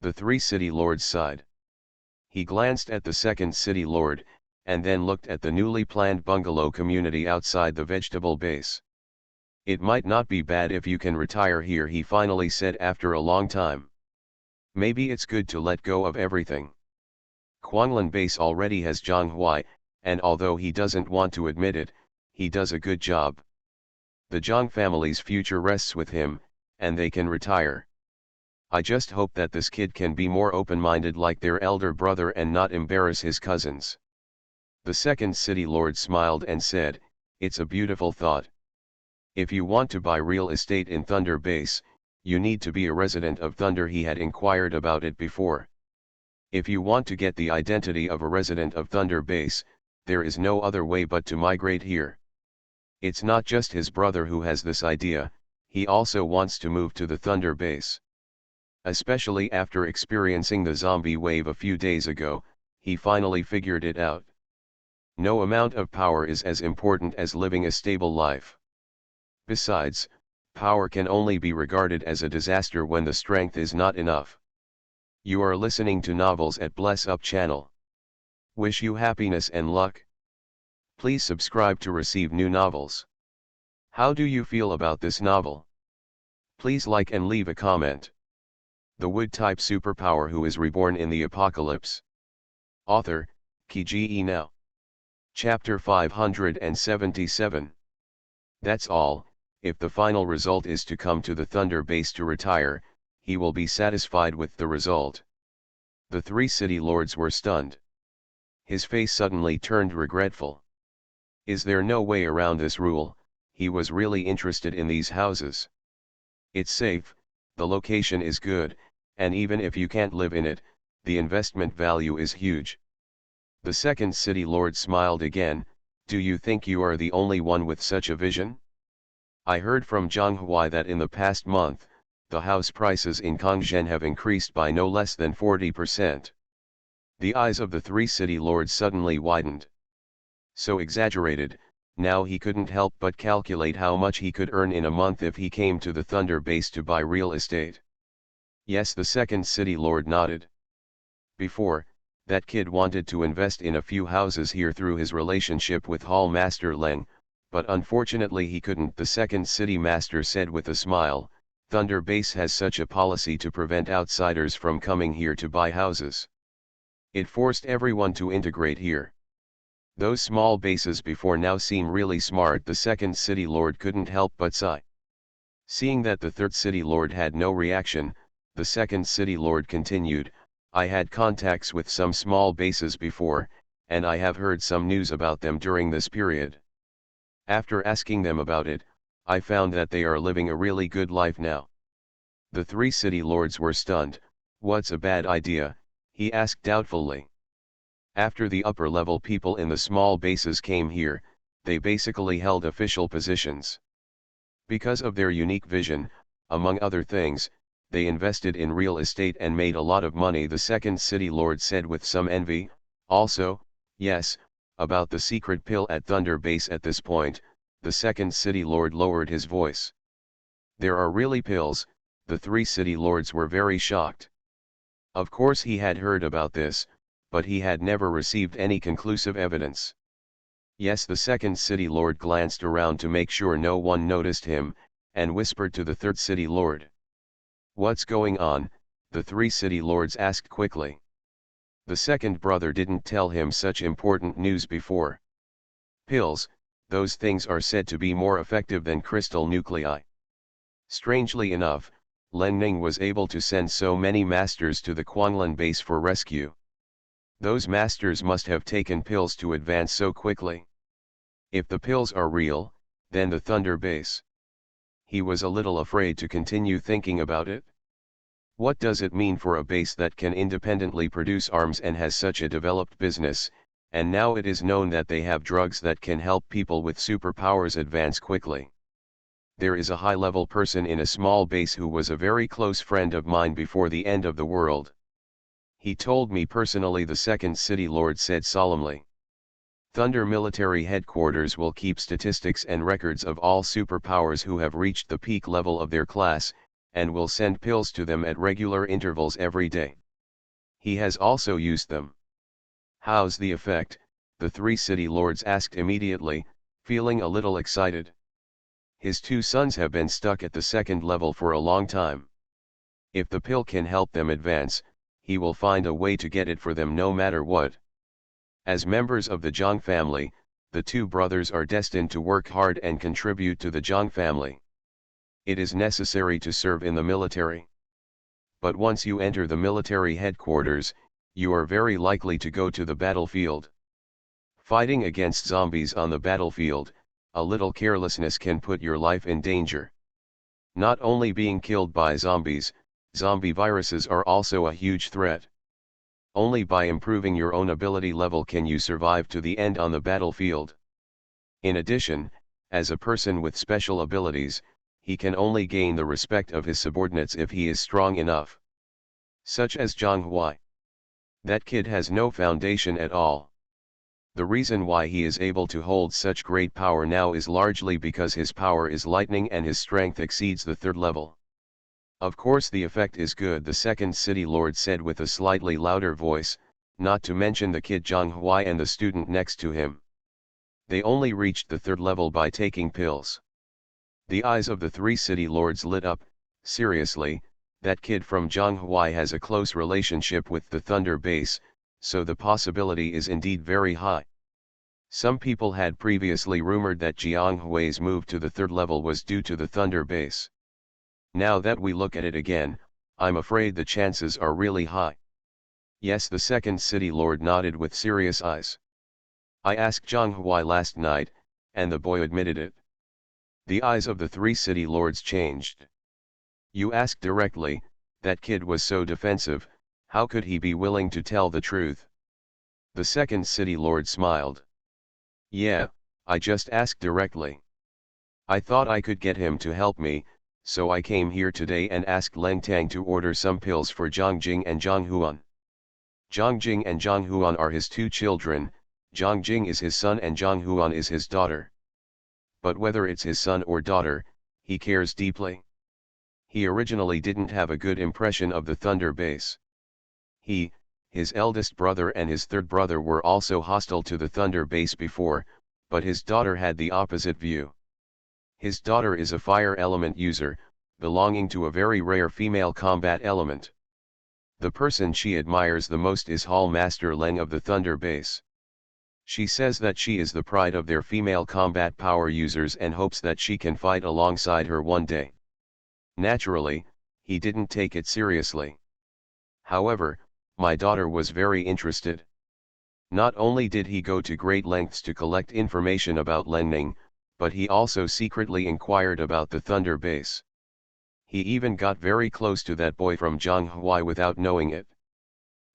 The three city lords sighed. He glanced at the second city lord, and then looked at the newly planned bungalow community outside the vegetable base. It might not be bad if you can retire here, he finally said after a long time. Maybe it's good to let go of everything. Kwanglan base already has Zhang Huai, and although he doesn't want to admit it, he does a good job. The Zhang family's future rests with him, and they can retire. I just hope that this kid can be more open-minded like their elder brother and not embarrass his cousins. The second city lord smiled and said, it's a beautiful thought. If you want to buy real estate in Thunder Base, you need to be a resident of Thunder. He had inquired about it before. If you want to get the identity of a resident of Thunder Base, there is no other way but to migrate here. It's not just his brother who has this idea, he also wants to move to the Thunder Base. Especially after experiencing the zombie wave a few days ago, he finally figured it out. No amount of power is as important as living a stable life. Besides, power can only be regarded as a disaster when the strength is not enough. You are listening to Novels at Bless Up channel. Wish you happiness and luck. Please subscribe to receive new novels. How do you feel about this novel? Please like and leave a comment. The Wood-type superpower who is reborn in the apocalypse. Author, Kiji Now. Chapter 577. That's all. If the final result is to come to the Thunder Base to retire, he will be satisfied with the result. The three city lords were stunned. His face suddenly turned regretful. Is there no way around this rule? He was really interested in these houses. It's safe, the location is good, and even if you can't live in it, the investment value is huge. The second city lord smiled again. Do you think you are the only one with such a vision? I heard from Zhang Huai that in the past month, the house prices in Kongzhen have increased by no less than 40%. The eyes of the three city lords suddenly widened. So exaggerated, now he couldn't help but calculate how much he could earn in a month if he came to the Thunder Base to buy real estate. Yes, the second city lord nodded. Before, that kid wanted to invest in a few houses here through his relationship with Hall Master Leng, but unfortunately he couldn't. The second city master said with a smile, Thunder Base has such a policy to prevent outsiders from coming here to buy houses. It forced everyone to integrate here. Those small bases before now seem really smart. The second city lord couldn't help but sigh. Seeing that the third city lord had no reaction, the second city lord continued, I had contacts with some small bases before, and I have heard some news about them during this period. After asking them about it, I found that they are living a really good life now. The three city lords were stunned. What's a bad idea? He asked doubtfully. After the upper level people in the small bases came here, they basically held official positions. Because of their unique vision, among other things, they invested in real estate and made a lot of money. The second city lord said with some envy. Also, yes, about the secret pill at Thunder Base. At this point, the second city lord lowered his voice. There are really pills. The three city lords were very shocked. Of course he had heard about this, but he had never received any conclusive evidence. Yes, the second city lord glanced around to make sure no one noticed him, and whispered to the third city lord. What's going on? The three city lords asked quickly. The second brother didn't tell him such important news before. Pills, those things are said to be more effective than crystal nuclei. Strangely enough, Len Ning was able to send so many masters to the Quanglan base for rescue. Those masters must have taken pills to advance so quickly. If the pills are real, then the Thunder Base. He was a little afraid to continue thinking about it. What does it mean for a base that can independently produce arms and has such a developed business, and now it is known that they have drugs that can help people with superpowers advance quickly? There is a high-level person in a small base who was a very close friend of mine before the end of the world. He told me personally, the second city lord said solemnly. Thunder Military Headquarters will keep statistics and records of all superpowers who have reached the peak level of their class, and will send pills to them at regular intervals every day. He has also used them. How's the effect? The three city lords asked immediately, feeling a little excited. His two sons have been stuck at the second level for a long time. If the pill can help them advance, he will find a way to get it for them no matter what. As members of the Zhang family, the two brothers are destined to work hard and contribute to the Zhang family. It is necessary to serve in the military. But once you enter the military headquarters, you are very likely to go to the battlefield. Fighting against zombies on the battlefield, a little carelessness can put your life in danger. Not only being killed by zombies, zombie viruses are also a huge threat. Only by improving your own ability level can you survive to the end on the battlefield. In addition, as a person with special abilities, he can only gain the respect of his subordinates if he is strong enough. Such as Zhang Huai. That kid has no foundation at all. The reason why he is able to hold such great power now is largely because his power is lightning and his strength exceeds the third level. Of course the effect is good, the second city lord said with a slightly louder voice, not to mention the kid Zhang Huai and the student next to him. They only reached the third level by taking pills. The eyes of the three city lords lit up. Seriously, that kid from Zhang Huai has a close relationship with the Thunder Base, so the possibility is indeed very high. Some people had previously rumored that Jiang Hui's move to the third level was due to the Thunder Base. Now that we look at it again, I'm afraid the chances are really high. Yes, the second city lord nodded with serious eyes. I asked Zhang Huai last night, and the boy admitted it. The eyes of the three city lords changed. You asked directly, that kid was so defensive, how could he be willing to tell the truth? The second city lord smiled. Yeah, I just asked directly. I thought I could get him to help me, so I came here today and asked Leng Tang to order some pills for Zhang Jing and Zhang Huan. Zhang Jing and Zhang Huan are his two children, Zhang Jing is his son and Zhang Huan is his daughter. But whether it's his son or daughter, he cares deeply. He originally didn't have a good impression of the Thunder Base. He, his eldest brother and his third brother were also hostile to the Thunder Base before, but his daughter had the opposite view. His daughter is a fire element user, belonging to a very rare female combat element. The person she admires the most is Hall Master Leng of the Thunder Base. She says that she is the pride of their female combat power users and hopes that she can fight alongside her one day. Naturally, he didn't take it seriously. However, my daughter was very interested. Not only did he go to great lengths to collect information about Leng Ning, but he also secretly inquired about the Thunder Base. He even got very close to that boy from Zhanghuai without knowing it.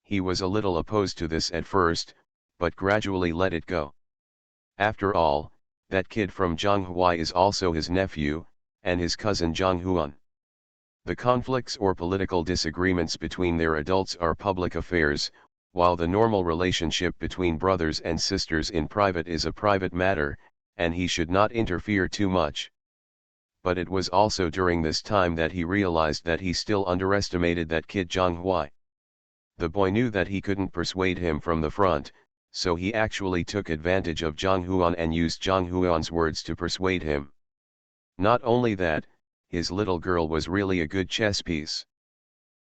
He was a little opposed to this at first, but gradually let it go. After all, that kid from Zhanghuai is also his nephew, and his cousin Zhang Huan. The conflicts or political disagreements between their adults are public affairs, while the normal relationship between brothers and sisters in private is a private matter, and he should not interfere too much. But it was also during this time that he realized that he still underestimated that kid Zhang Huai. The boy knew that he couldn't persuade him from the front, so he actually took advantage of Zhang Huan and used Zhang Huan's words to persuade him. Not only that, his little girl was really a good chess piece.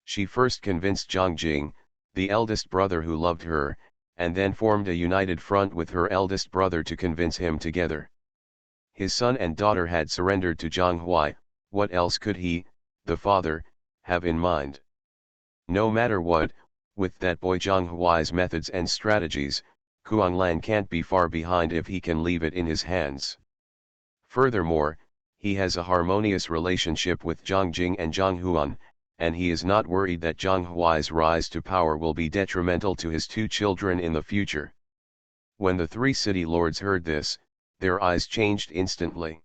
She first convinced Zhang Jing, the eldest brother who loved her, and then formed a united front with her eldest brother to convince him together. His son and daughter had surrendered to Zhang Huai, what else could he, the father, have in mind? No matter what, with that boy Zhang Huai's methods and strategies, Kuanglan can't be far behind if he can leave it in his hands. Furthermore, he has a harmonious relationship with Zhang Jing and Zhang Huan, and he is not worried that Zhang Huai's rise to power will be detrimental to his two children in the future. When the three city lords heard this, their eyes changed instantly.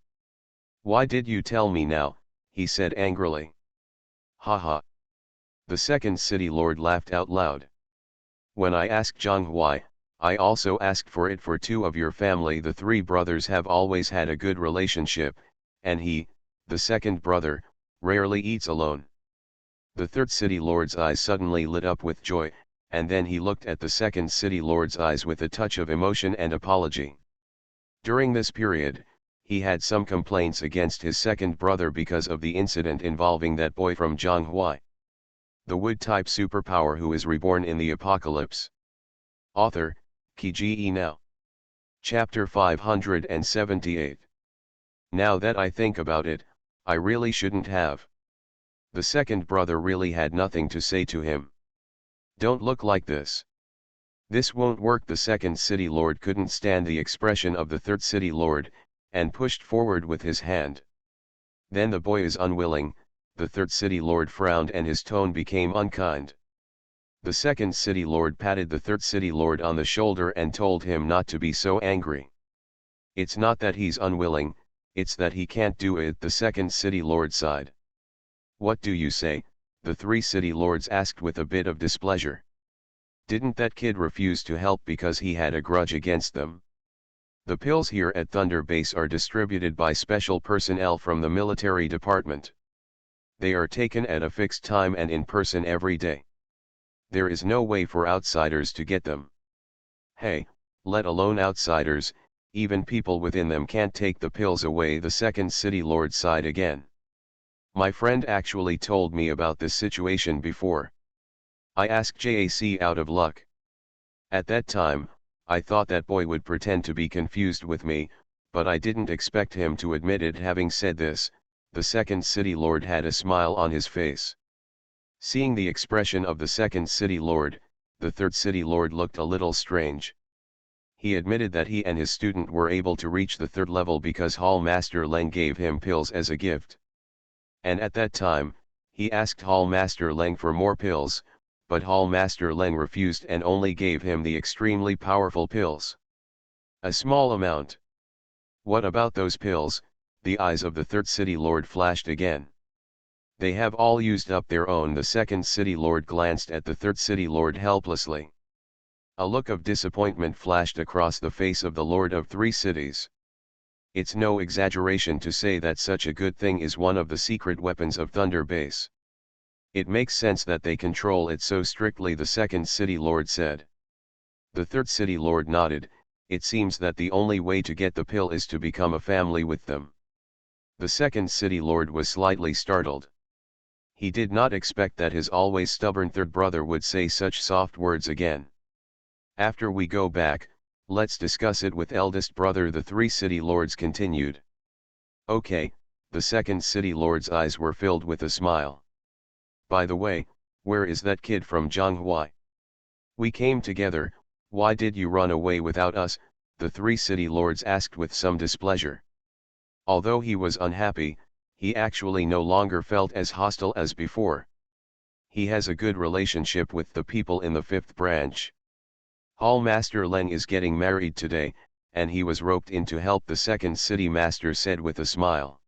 "Why did you tell me now?" he said angrily. "Ha ha." The second city lord laughed out loud. "When I asked Zhang Huai, I also asked for it for two of your family. The three brothers have always had a good relationship, and he, the second brother, rarely eats alone." The third city lord's eyes suddenly lit up with joy, and then he looked at the second city lord's eyes with a touch of emotion and apology. During this period, he had some complaints against his second brother because of the incident involving that boy from Zhanghuai. The wood-type superpower who is reborn in the apocalypse. Author, Kge Now. Chapter 578. Now that I think about it, I really shouldn't have. The second brother really had nothing to say to him. "Don't look like this. This won't work." The second city lord couldn't stand the expression of the third city lord, and pushed forward with his hand. "Then the boy is unwilling." The third city lord frowned and his tone became unkind. The second city lord patted the third city lord on the shoulder and told him not to be so angry. "It's not that he's unwilling, it's that he can't do it." The second city lord sighed. "What do you say?" the three city lords asked with a bit of displeasure. "Didn't that kid refuse to help because he had a grudge against them?" "The pills here at Thunder Base are distributed by special personnel from the military department. They are taken at a fixed time and in person every day. There is no way for outsiders to get them. Hey, let alone outsiders, even people within them can't take the pills away." The second city lord sighed again. "My friend actually told me about this situation before. I asked Jac out of luck. At that time, I thought that boy would pretend to be confused with me, but I didn't expect him to admit it." Having said this, the second city lord had a smile on his face. Seeing the expression of the second city lord, the third city lord looked a little strange. He admitted that he and his student were able to reach the third level because Hall Master Leng gave him pills as a gift. And at that time, he asked Hall Master Leng for more pills, but Hall Master Leng refused and only gave him the extremely powerful pills. A small amount. What about those pills? The eyes of the third city lord flashed again. They have all used up their own. The second city lord glanced at the third city lord helplessly. A look of disappointment flashed across the face of the lord of three cities. It's no exaggeration to say that such a good thing is one of the secret weapons of Thunder Base. It makes sense that they control it so strictly, the second city lord said. The third city lord nodded. It seems that the only way to get the pill is to become a family with them. The second city lord was slightly startled. He did not expect that his always stubborn third brother would say such soft words again. After we go back, let's discuss it with eldest brother, the three city lords continued. Okay, the second city lord's eyes were filled with a smile. By the way, where is that kid from Zhonghua? We came together, why did you run away without us? The three city lords asked with some displeasure. Although he was unhappy, he actually no longer felt as hostile as before. He has a good relationship with the people in the fifth branch. Hall Master Leng is getting married today, and he was roped in to help, the second city master said with a smile.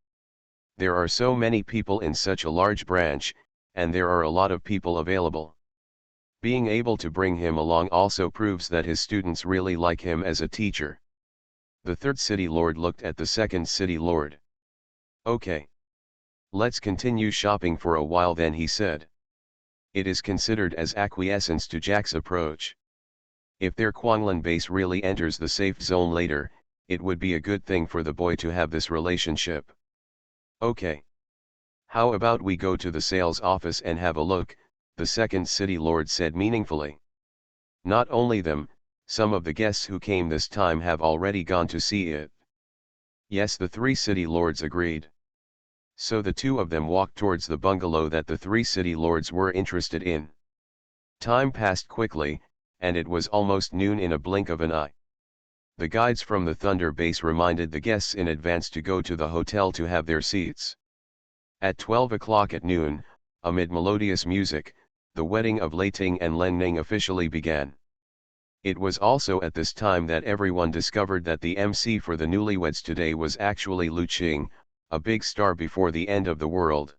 There are so many people in such a large branch, and there are a lot of people available. Being able to bring him along also proves that his students really like him as a teacher. The third city lord looked at the second city lord. Okay. Let's continue shopping for a while then, he said. It is considered as acquiescence to Jack's approach. If their Quanglan base really enters the safe zone later, it would be a good thing for the boy to have this relationship. Okay. How about we go to the sales office and have a look, the second city lord said meaningfully. Not only them, some of the guests who came this time have already gone to see it. Yes, the three city lords agreed. So the two of them walked towards the bungalow that the three city lords were interested in. Time passed quickly, and it was almost noon in a blink of an eye. The guides from the Thunder Base reminded the guests in advance to go to the hotel to have their seats. At 12 o'clock at noon, amid melodious music, the wedding of Lei Ting and Len Ning officially began. It was also at this time that everyone discovered that the MC for the newlyweds today was actually Lu Qing, a big star before the end of the world.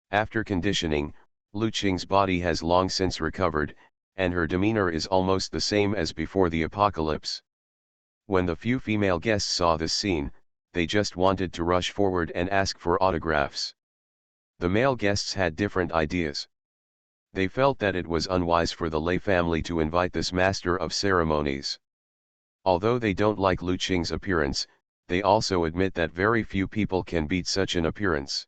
After conditioning, Lu Qing's body has long since recovered, and her demeanor is almost the same as before the apocalypse. When the few female guests saw this scene, they just wanted to rush forward and ask for autographs. The male guests had different ideas. They felt that it was unwise for the Lei family to invite this master of ceremonies. Although they don't like Lu Qing's appearance, they also admit that very few people can beat such an appearance.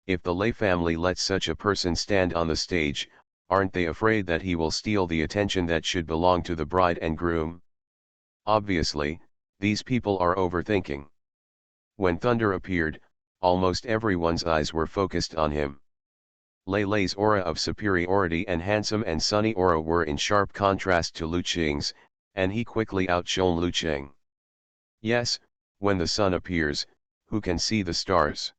If the Lei family lets such a person stand on the stage, aren't they afraid that he will steal the attention that should belong to the bride and groom? Obviously, these people are overthinking. When Thunder appeared, almost everyone's eyes were focused on him. Lei's aura of superiority and handsome and sunny aura were in sharp contrast to Lu Qing's, and he quickly outshone Lu Qing. Yes, when the sun appears, who can see the stars?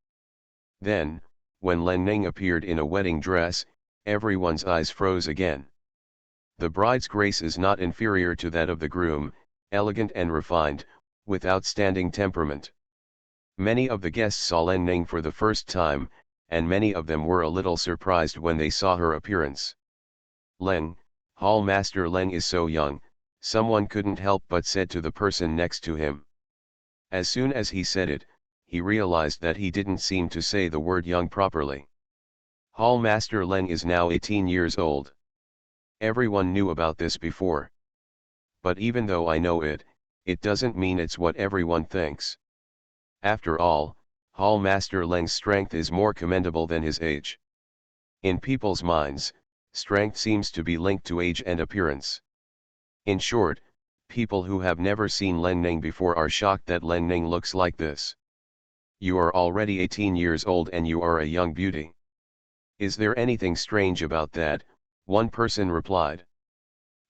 Then, when Len Ning appeared in a wedding dress, everyone's eyes froze again. The bride's grace is not inferior to that of the groom, elegant and refined, with outstanding temperament. Many of the guests saw Len Ning for the first time, and many of them were a little surprised when they saw her appearance. Leng, Hall Master Leng is so young, someone couldn't help but said to the person next to him. As soon as he said it, he realized that he didn't seem to say the word young properly. Hall Master Leng is now 18 years old. Everyone knew about this before. But even though I know it, it doesn't mean it's what everyone thinks. After all, Hall Master Leng's strength is more commendable than his age. In people's minds, strength seems to be linked to age and appearance. In short, people who have never seen Len Ning before are shocked that Len Ning looks like this. You are already 18 years old and you are a young beauty. Is there anything strange about that? One person replied.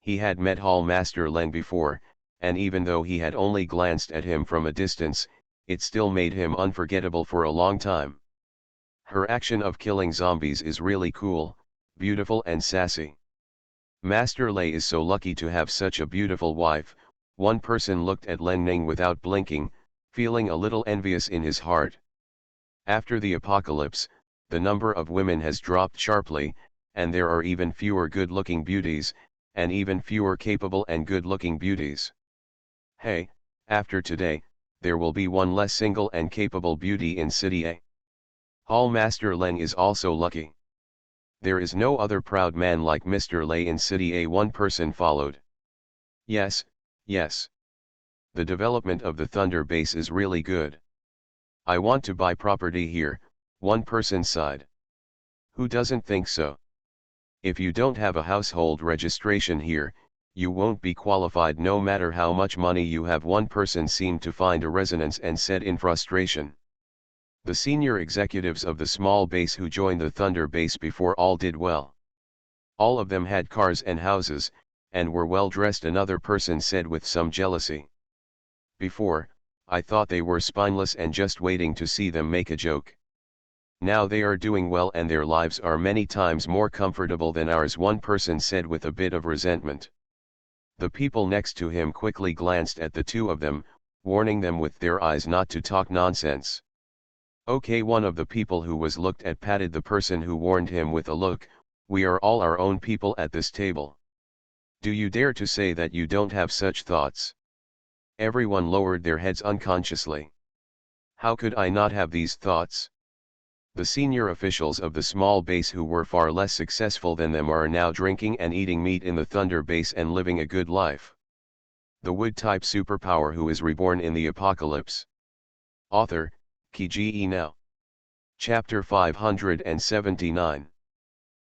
He had met Hall Master Leng before, and even though he had only glanced at him from a distance, it still made him unforgettable for a long time. Her action of killing zombies is really cool, beautiful and sassy. Master Lei is so lucky to have such a beautiful wife. One person looked at Len Ning without blinking, feeling a little envious in his heart. After the apocalypse, the number of women has dropped sharply, and there are even fewer good-looking beauties, and even fewer capable and good-looking beauties. Hey, after today, there will be one less single and capable beauty in City A. Hall. Master Len is also lucky. There is no other proud man like Mr. Lay in City A. One person followed. Yes, yes. The development of the Thunder base is really good. I want to buy property here, one person sighed. Who doesn't think so? If you don't have a household registration here, you won't be qualified no matter how much money you have. One person seemed to find a resonance and said in frustration. The senior executives of the small base who joined the Thunder base before all did well. All of them had cars and houses, and were well dressed. Another person said with some jealousy. Before, I thought they were spineless and just waiting to see them make a joke. Now they are doing well and their lives are many times more comfortable than ours, one person said with a bit of resentment. The people next to him quickly glanced at the two of them, warning them with their eyes not to talk nonsense. Okay, one of the people who was looked at patted the person who warned him with a look. We are all our own people at this table. Do you dare to say that you don't have such thoughts? Everyone lowered their heads unconsciously. How could I not have these thoughts? The senior officials of the small base who were far less successful than them are now drinking and eating meat in the Thunder base and living a good life. The wood-type superpower who is reborn in the apocalypse. Author, Kge Now. Chapter 579.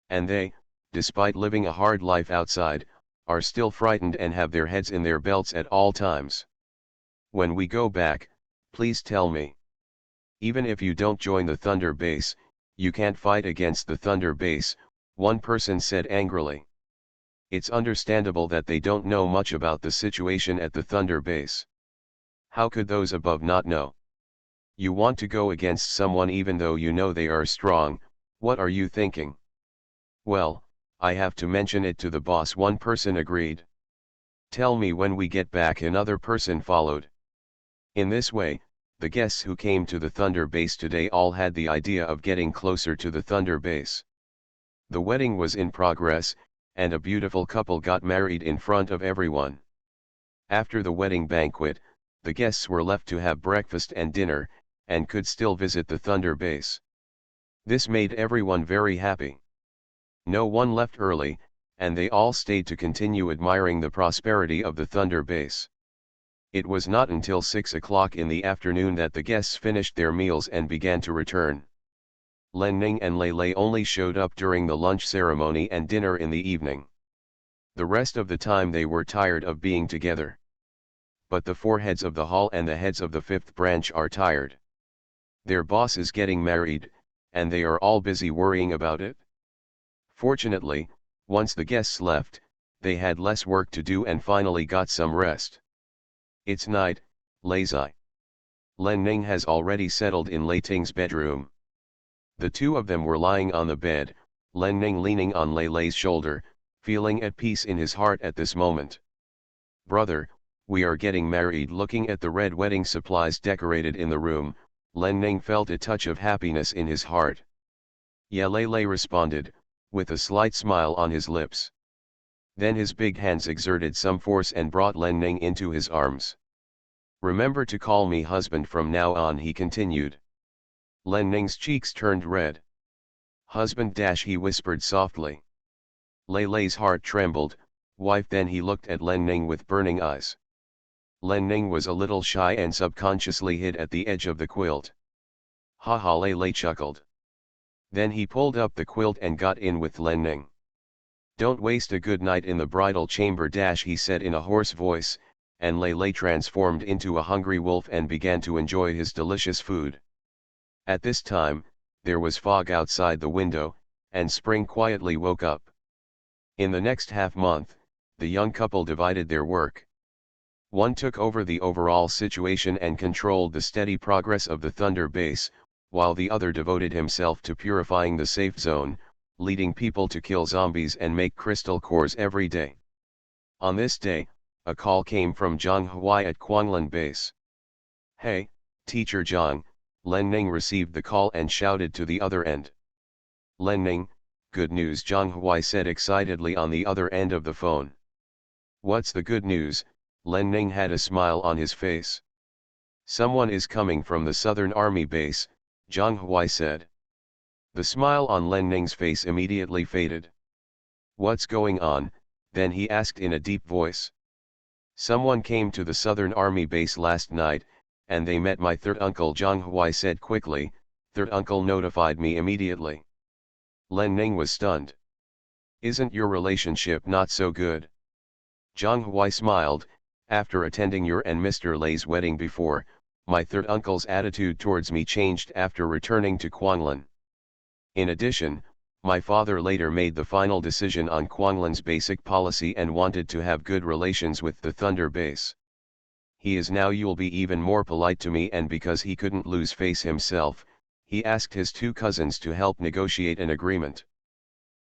And they, despite living a hard life outside, are still frightened and have their heads in their belts at all times. When we go back, please tell me. Even if you don't join the Thunder base, you can't fight against the Thunder base, one person said angrily. It's understandable that they don't know much about the situation at the Thunder base. How could those above not know? You want to go against someone even though you know they are strong. What are you thinking? Well, I have to mention it to the boss, one person agreed. Tell me when we get back, another person followed. In this way, the guests who came to the Thunder base today all had the idea of getting closer to the Thunder base. The wedding was in progress, and a beautiful couple got married in front of everyone. After the wedding banquet, the guests were left to have breakfast and dinner, and could still visit the Thunder base. This made everyone very happy. No one left early, and they all stayed to continue admiring the prosperity of the Thunder base. It was not until 6 o'clock in the afternoon that the guests finished their meals and began to return. Len Ning and Lei Lei only showed up during the lunch ceremony and dinner in the evening. The rest of the time they were tired of being together. But the four heads of the hall and the heads of the fifth branch are tired. Their boss is getting married, and they are all busy worrying about it. Fortunately, once the guests left, they had less work to do and finally got some rest. It's night, lazy. Len Ning has already settled in Lei Ting's bedroom. The two of them were lying on the bed, Len Ning leaning on Lei Lei's shoulder, feeling at peace in his heart at this moment. Brother, we are getting married. Looking at the red wedding supplies decorated in the room, Len Ning felt a touch of happiness in his heart. Yeah, Lei Lei responded, with a slight smile on his lips. Then his big hands exerted some force and brought Len Ning into his arms. Remember to call me husband from now on, he continued. Len Ning's cheeks turned red. Husband he whispered softly. Lei Lei's heart trembled, wife. Then he looked at Len Ning with burning eyes. Len Ning was a little shy and subconsciously hid at the edge of the quilt. Ha ha, Lei Lei chuckled. Then he pulled up the quilt and got in with Len Ning. Don't waste a good night in the bridal chamber he said in a hoarse voice, and Lei Lei transformed into a hungry wolf and began to enjoy his delicious food. At this time, there was fog outside the window, and spring quietly woke up. In the next half-month, the young couple divided their work. One took over the overall situation and controlled the steady progress of the Thunder base, while the other devoted himself to purifying the safe zone, leading people to kill zombies and make crystal cores every day. On this day, a call came from Zhang Huai at Quanglan base. Hey, Teacher Zhang, Len Ning received the call and shouted to the other end. Len Ning, good news, Zhang Huai said excitedly on the other end of the phone. What's the good news? Len Ning had a smile on his face. Someone is coming from the Southern Army base, Zhang Huai said. The smile on Len Ning's face immediately faded. What's going on? Then he asked in a deep voice. Someone came to the Southern Army base last night, and they met my third uncle, Zhang Huai said quickly. Third uncle notified me immediately. Len Ning was stunned. Isn't your relationship not so good? Zhang Huai smiled. After attending your and Mr. Lei's wedding before, my third uncle's attitude towards me changed after returning to Quanglan. In addition, my father later made the final decision on Quanglan's basic policy and wanted to have good relations with the Thunder base. He is now you'll be even more polite to me, and because he couldn't lose face himself, he asked his two cousins to help negotiate an agreement.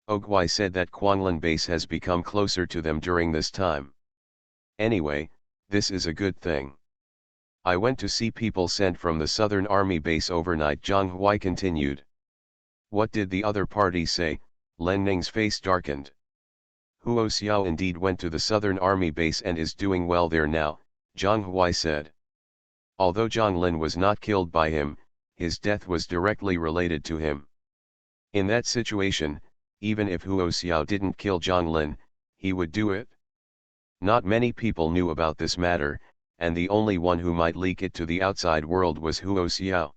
Ogwai said that Quanglan base has become closer to them during this time. Anyway, this is a good thing. I went to see people sent from the Southern Army base overnight, Zhang Huai continued. What did the other party say? Len Ning's face darkened. Huo Xiao indeed went to the Southern Army base and is doing well there now, Zhang Huai said. Although Zhang Lin was not killed by him, his death was directly related to him. In that situation, even if Huo Xiao didn't kill Zhang Lin, he would do it. Not many people knew about this matter, and the only one who might leak it to the outside world was Huo Xiao.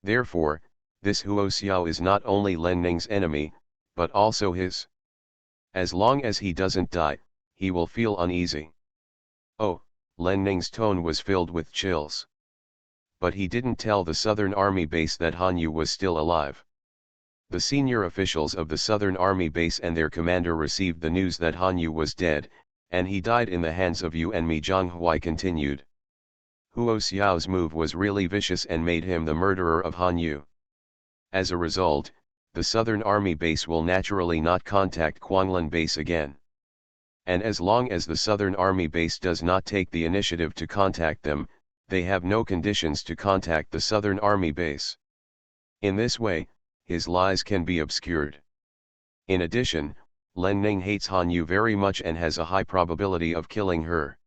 Therefore, this Huo Xiao is not only Len Ning's enemy, but also his. As long as he doesn't die, he will feel uneasy. Oh, Len Ning's tone was filled with chills. But he didn't tell the Southern Army base that Han Yu was still alive. The senior officials of the Southern Army base and their commander received the news that Han Yu was dead, and he died in the hands of you and me, Zhang Huai continued. Huo Xiao's move was really vicious and made him the murderer of Han Yu. As a result, the Southern Army base will naturally not contact Quanglan base again. And as long as the Southern Army base does not take the initiative to contact them, they have no conditions to contact the Southern Army base. In this way, his lies can be obscured. In addition, Len Ning hates Han Yu very much and has a high probability of killing her.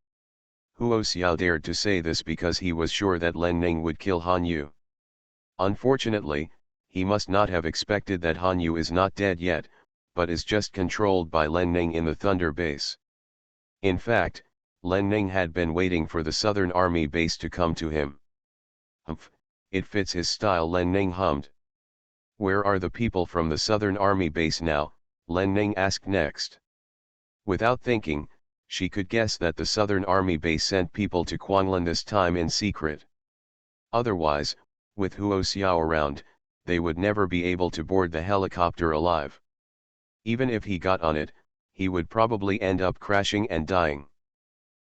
Huo Xiao dared to say this because he was sure that Len Ning would kill Han Yu. Unfortunately, he must not have expected that Han Yu is not dead yet, but is just controlled by Len Ning in the Thunder base. In fact, Len Ning had been waiting for the Southern Army base to come to him. Humph, it fits his style, Len Ning hummed. Where are the people from the Southern Army base now? Len Ning asked next. Without thinking, she could guess that the Southern Army base sent people to Quanglan this time in secret. Otherwise, with Huo Xiao around, they would never be able to board the helicopter alive. Even if he got on it, he would probably end up crashing and dying.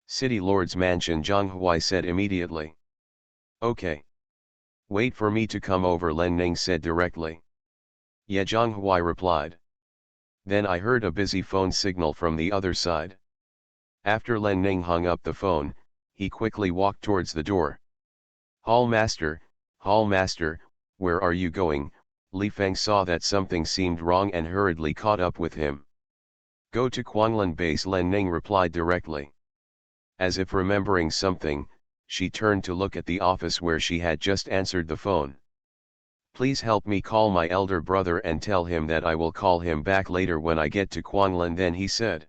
City Lord's mansion, Zhang Huai said immediately. Okay. Wait for me to come over, Len Ning said directly. Yeah, Zhang Huai replied. Then I heard a busy phone signal from the other side. After Len Ning hung up the phone, he quickly walked towards the door. Hall Master, where are you going? Li Feng saw that something seemed wrong and hurriedly caught up with him. Go to Quanglan base, Len Ning replied directly. As if remembering something, she turned to look at the office where she had just answered the phone. Please help me call my elder brother and tell him that I will call him back later when I get to Quanglan, then he said.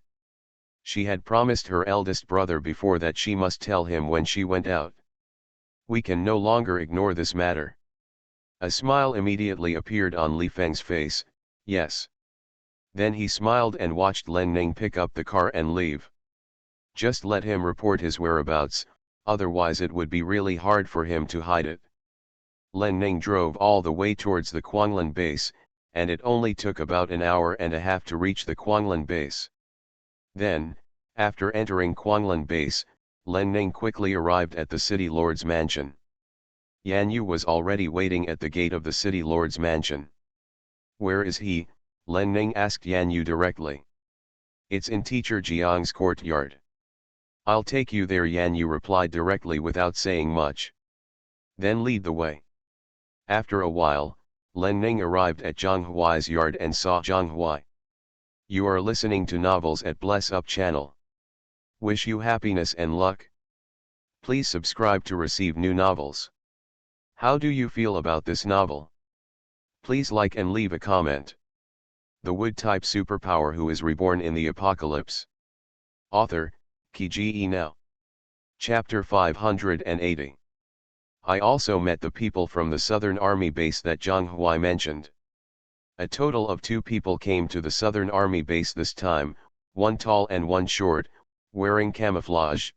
She had promised her eldest brother before that she must tell him when she went out. We can no longer ignore this matter. A smile immediately appeared on Li Feng's face. Yes. Then he smiled and watched Len Ning pick up the car and leave. Just let him report his whereabouts, otherwise it would be really hard for him to hide it. Len Ning drove all the way towards the Quanglan base, and it only took about an hour and a half to reach the Quanglan base. Then, after entering Quanglan base, Len Ning quickly arrived at the City Lord's mansion. Yan Yu was already waiting at the gate of the City Lord's mansion. Where is he? Len Ning asked Yan Yu directly. It's in Teacher Jiang's courtyard. I'll take you there, Yan Yu replied directly without saying much. Then lead the way. After a while, Len Ning arrived at Zhang Huai's yard and saw Zhang Huai. You are listening to Novels at Bless Up channel. Wish you happiness and luck. Please subscribe to receive new novels. How do you feel about this novel? Please like and leave a comment. The Wood-type superpower who is reborn in the apocalypse. Author, Ki Now. Chapter 580. I also met the people from the Southern Army base that Zhang Huai mentioned. A total of 2 people came to the Southern Army base this time, one tall and one short, wearing camouflage.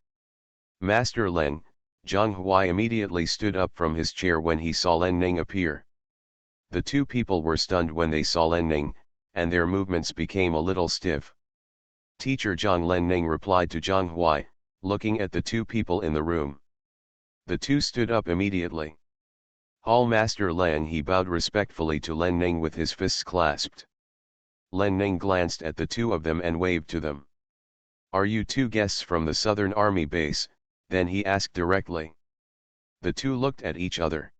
Master Len, Zhang Huai immediately stood up from his chair when he saw Len Ning appear. The 2 people were stunned when they saw Len Ning, and their movements became a little stiff. Teacher Zhang, Len Ning replied to Zhang Huai, looking at the 2 people in the room. The 2 stood up immediately. Hall Master Len, he bowed respectfully to Len Ning with his fists clasped. Len Ning glanced at the 2 of them and waved to them. Are you 2 guests from the Southern Army base? Then he asked directly. The 2 looked at each other.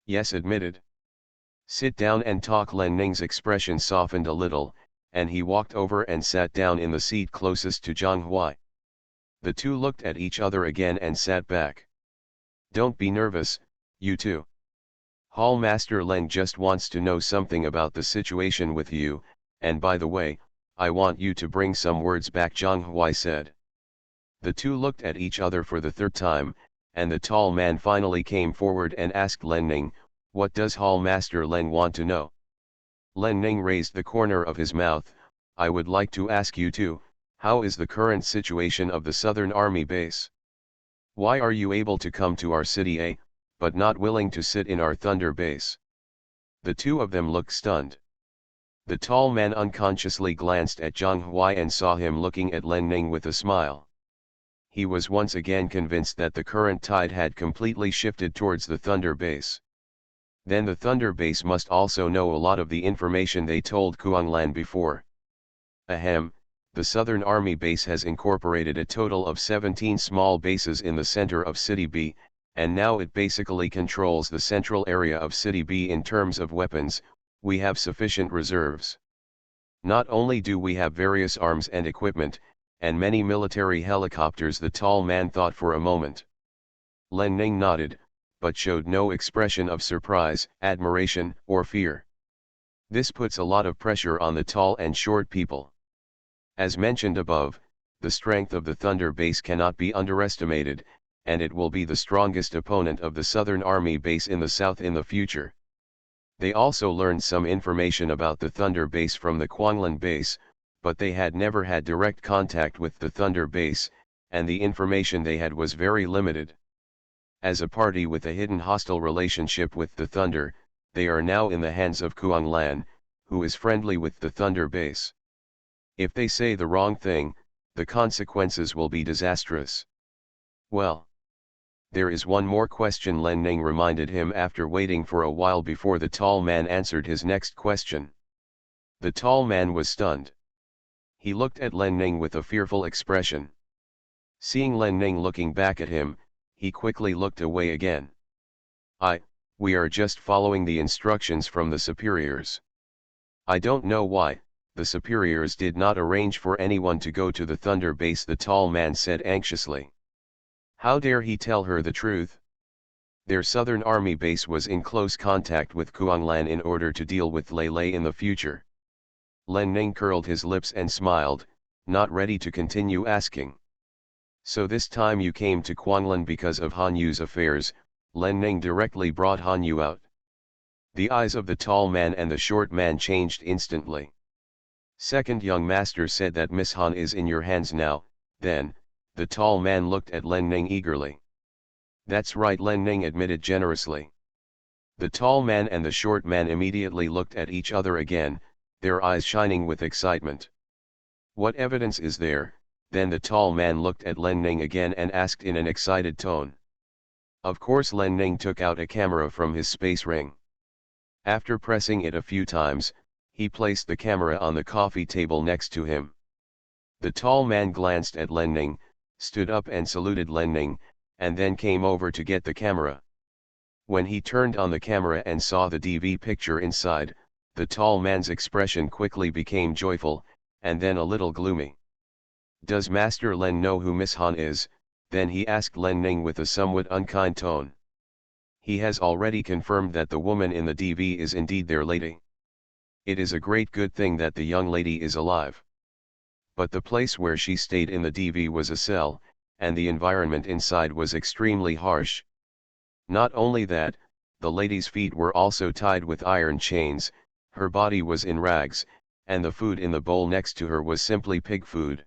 Yes, admitted. Sit down and talk. Len Ning's expression softened a little, and he walked over and sat down in the seat closest to Zhang Huai. The 2 looked at each other again and sat back. Don't be nervous, you 2. Hall Master Len just wants to know something about the situation with you, and by the way, I want you to bring some words back, Zhang Huai said. The 2 looked at each other for the 3rd time, and the tall man finally came forward and asked Len Ning, what does Hall Master Len want to know? Len Ning raised the corner of his mouth, I would like to ask you 2, how is the current situation of the Southern Army base? Why are you able to come to our city but not willing to sit in our Thunder base? The 2 of them looked stunned. The tall man unconsciously glanced at Zhang Huai and saw him looking at Len Ning with a smile. He was once again convinced that the current tide had completely shifted towards the Thunder base. Then the Thunder base must also know a lot of the information they told Kuanglan before. Ahem, the Southern Army base has incorporated a total of 17 small bases in the center of City B, and now it basically controls the central area of City B in terms of weapons. We have sufficient reserves. Not only do we have various arms and equipment, and many military helicopters. The tall man thought for a moment. Len Ning nodded, but showed no expression of surprise, admiration, or fear. This puts a lot of pressure on the tall and short people. As mentioned above, the strength of the Thunder base cannot be underestimated, and it will be the strongest opponent of the Southern Army base in the south in the future. They also learned some information about the Thunder base from the Kuanglan base, but they had never had direct contact with the Thunder base, and the information they had was very limited. As a party with a hidden hostile relationship with the Thunder, they are now in the hands of Kuanglan, who is friendly with the Thunder base. If they say the wrong thing, the consequences will be disastrous. Well, there is one more question, Len Ning reminded him after waiting for a while before the tall man answered his next question. The tall man was stunned. He looked at Len Ning with a fearful expression. Seeing Len Ning looking back at him, he quickly looked away again. We are just following the instructions from the superiors. I don't know why, the superiors did not arrange for anyone to go to the Thunder base, the tall man said anxiously. How dare he tell her the truth? Their Southern Army base was in close contact with Kuanglan in order to deal with Lei Lei in the future. Len Ning curled his lips and smiled, not ready to continue asking. So this time you came to Kuanglan because of Han Yu's affairs. Len Ning directly brought Han Yu out. The eyes of the tall man and the short man changed instantly. Second young master said that Miss Han is in your hands now, then. The tall man looked at Len Ning eagerly. That's right, Len Ning admitted generously. The tall man and the short man immediately looked at each other again, their eyes shining with excitement. What evidence is there? Then the tall man looked at Len Ning again and asked in an excited tone. Of course, Len Ning took out a camera from his space ring. After pressing it a few times, he placed the camera on the coffee table next to him. The tall man glanced at Len Ning, stood up and saluted Len Ning, and then came over to get the camera. When he turned on the camera and saw the DV picture inside, the tall man's expression quickly became joyful, and then a little gloomy. "Does Master Len know who Miss Han is?" then he asked Len Ning with a somewhat unkind tone. "He has already confirmed that the woman in the DV is indeed their lady. It is a great good thing that the young lady is alive. But the place where she stayed in the DV was a cell, and the environment inside was extremely harsh. Not only that, the lady's feet were also tied with iron chains, her body was in rags, and the food in the bowl next to her was simply pig food.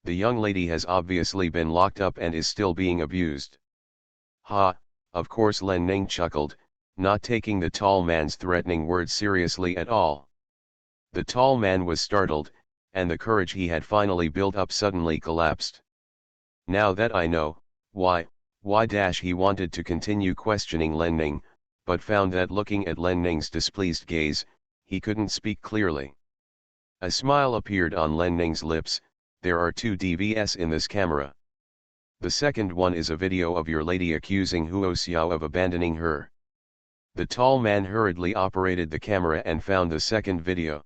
The young lady has obviously been locked up and is still being abused." "Ha, of course," Len Ning chuckled, not taking the tall man's threatening words seriously at all. The tall man was startled, and the courage he had finally built up suddenly collapsed. "Now that I know, why he wanted to continue questioning Len Ning, but found that looking at Len Ning's displeased gaze, he couldn't speak clearly. A smile appeared on Len Ning's lips. "There are 2 DVS in this camera. The second one is a video of your lady accusing Huo Xiao of abandoning her." The tall man hurriedly operated the camera and found the second video.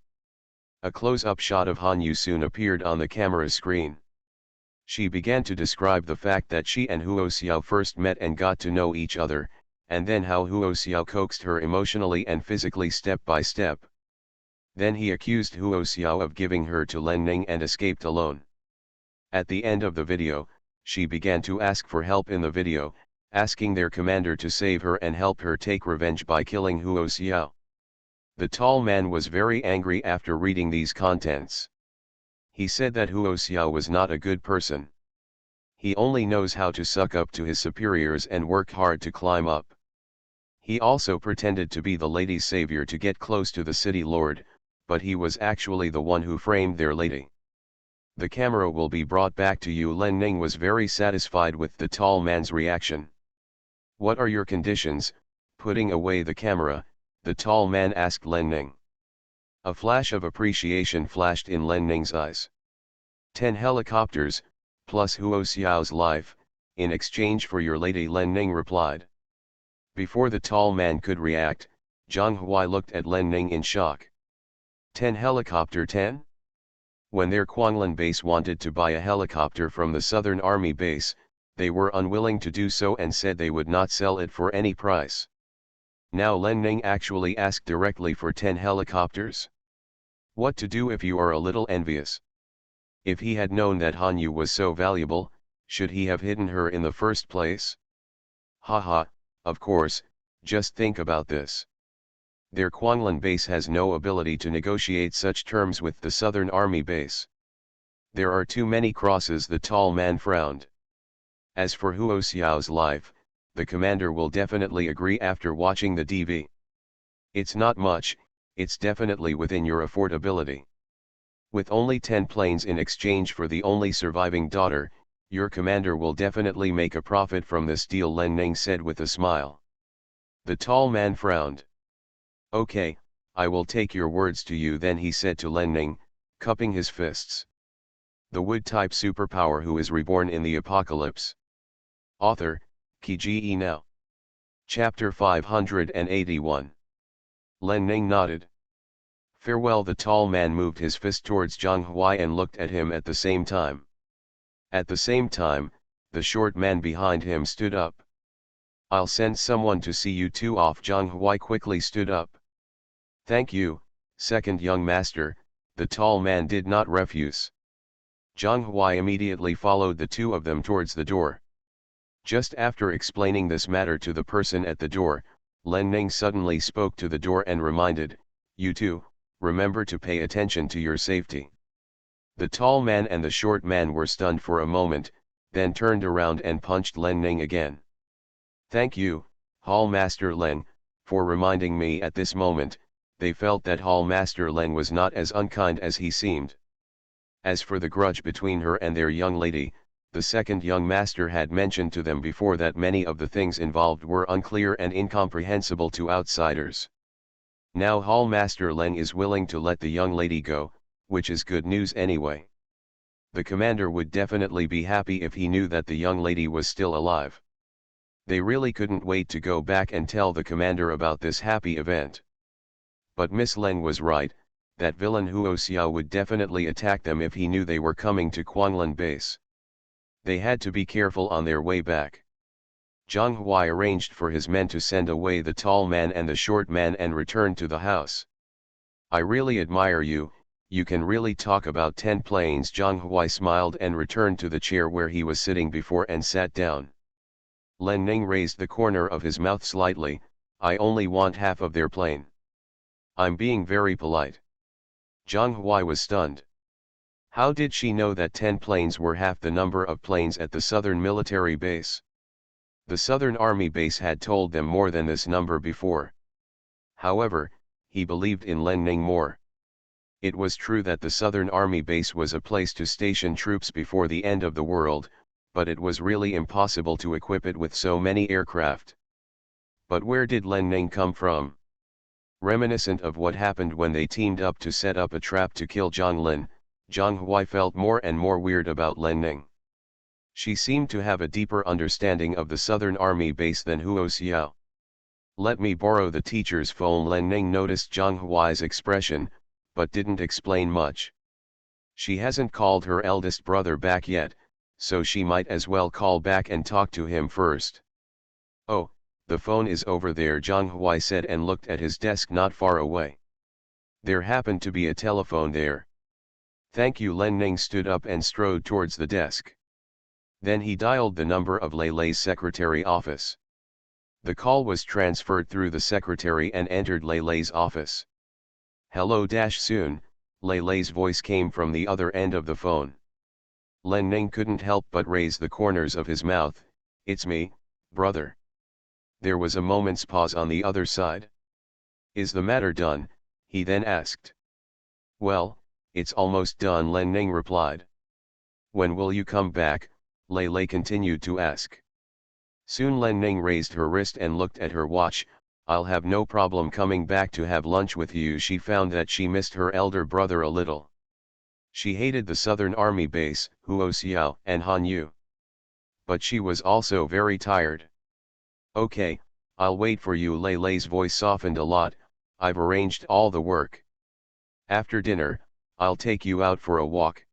A close-up shot of Han Yu soon appeared on the camera screen. She began to describe the fact that she and Huo Xiao first met and got to know each other, and then how Huo Xiao coaxed her emotionally and physically step by step. Then he accused Huo Xiao of giving her to Len Ning and escaped alone. At the end of the video, she began to ask for help in the video, asking their commander to save her and help her take revenge by killing Huo Xiao. The tall man was very angry after reading these contents. He said that Huo Xiao was not a good person. He only knows how to suck up to his superiors and work hard to climb up. He also pretended to be the lady's savior to get close to the city lord, but he was actually the one who framed their lady. The camera will be brought back to you." Len Ning was very satisfied with the tall man's reaction. "What are your conditions?" Putting away the camera, the tall man asked Len Ning. A flash of appreciation flashed in Len Ning's eyes. 10 helicopters, plus Huo Xiao's life, in exchange for your lady," Len Ning replied. Before the tall man could react, Zhang Huai looked at Len Ning in shock. 10 helicopter 10? When their Quanglan base wanted to buy a helicopter from the Southern Army base, they were unwilling to do so and said they would not sell it for any price. Now Len Ning actually asked directly for 10 helicopters. What to do if you are a little envious? If he had known that Han Yu was so valuable, should he have hidden her in the first place? Haha, of course, just think about this. Their Quanglan base has no ability to negotiate such terms with the Southern Army base. There are too many crosses. The tall man frowned. As for Huo Xiao's life, the commander will definitely agree after watching the DV. It's not much, it's definitely within your affordability. With only 10 planes in exchange for the only surviving daughter, your commander will definitely make a profit from this deal, Len Ning said with a smile. The tall man frowned. Okay, I will take your words to you then, he said to Len Ning, cupping his fists. The wood-type superpower who is reborn in the apocalypse. Author, Kge Now. Chapter 581. Len Ning nodded. Farewell. The tall man moved his fist towards Zhang Huai and looked at him at the same time. At the same time, the short man behind him stood up. I'll send someone to see you two off. Zhang Huai quickly stood up. Thank you, second young master, the tall man did not refuse. Zhang Huai immediately followed the two of them towards the door. Just after explaining this matter to the person at the door, Len Ning suddenly spoke to the door and reminded, you two, remember to pay attention to your safety. The tall man and the short man were stunned for a moment, then turned around and punched Len Ning again. Thank you, Hall Master Len, for reminding me at this moment. They felt that Hall Master Len was not as unkind as he seemed. As for the grudge between her and their young lady, the second young master had mentioned to them before that many of the things involved were unclear and incomprehensible to outsiders. Now Hall Master Len is willing to let the young lady go, which is good news anyway. The commander would definitely be happy if he knew that the young lady was still alive. They really couldn't wait to go back and tell the commander about this happy event. But Miss Leng was right, that villain Huo Xiao would definitely attack them if he knew they were coming to Quanlan base. They had to be careful on their way back. Zhang Huai arranged for his men to send away the tall man and the short man and return to the house. I really admire you, you can really talk about 10 planes. Zhang Huai smiled and returned to the chair where he was sitting before and sat down. Len Ning raised the corner of his mouth slightly, I only want half of their plane. I'm being very polite. Zhang Huai was stunned. How did she know that 10 planes were half the number of planes at the southern military base? The Southern Army base had told them more than this number before. However, he believed in Len Ning more. It was true that the Southern Army base was a place to station troops before the end of the world, but it was really impossible to equip it with so many aircraft. But where did Len Ning come from? Reminiscent of what happened when they teamed up to set up a trap to kill Zhang Lin, Zhang Huai felt more and more weird about Len Ning. She seemed to have a deeper understanding of the Southern Army base than Huo Xiao. Let me borrow the teacher's phone. Len Ning noticed Zhang Huai's expression, but didn't explain much. She hasn't called her eldest brother back yet, so she might as well call back and talk to him first. Oh, the phone is over there, Zhang Huai said and looked at his desk not far away. There happened to be a telephone there. Thank you. Len Ning stood up and strode towards the desk. Then he dialed the number of Lei Lei's secretary office. The call was transferred through the secretary and entered Lei Lei's office. Hello soon, Lei Lei's voice came from the other end of the phone. Len Ning couldn't help but raise the corners of his mouth. It's me, brother. There was a moment's pause on the other side. Is the matter done? He then asked. Well, it's almost done, Len Ning replied. When will you come back? Lei Lei continued to ask. Soon. Len Ning raised her wrist and looked at her watch. I'll have no problem coming back to have lunch with you. She found that she missed her elder brother a little. She hated the Southern Army base, Huo Xiao and Han Yu. But she was also very tired. Okay, I'll wait for you. Lei Lei's voice softened a lot. I've arranged all the work. After dinner, I'll take you out for a walk.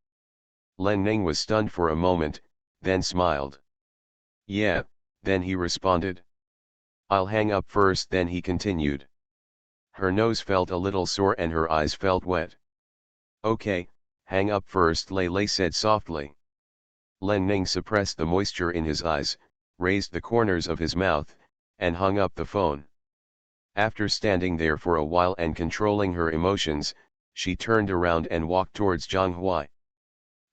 Len Ning was stunned for a moment, then smiled. Yeah, then he responded. I'll hang up first, then he continued. Her nose felt a little sore and her eyes felt wet. Okay, hang up first, Lei Lei said softly. Len Ning suppressed the moisture in his eyes, raised the corners of his mouth, and hung up the phone. After standing there for a while and controlling her emotions, she turned around and walked towards Zhang Huai.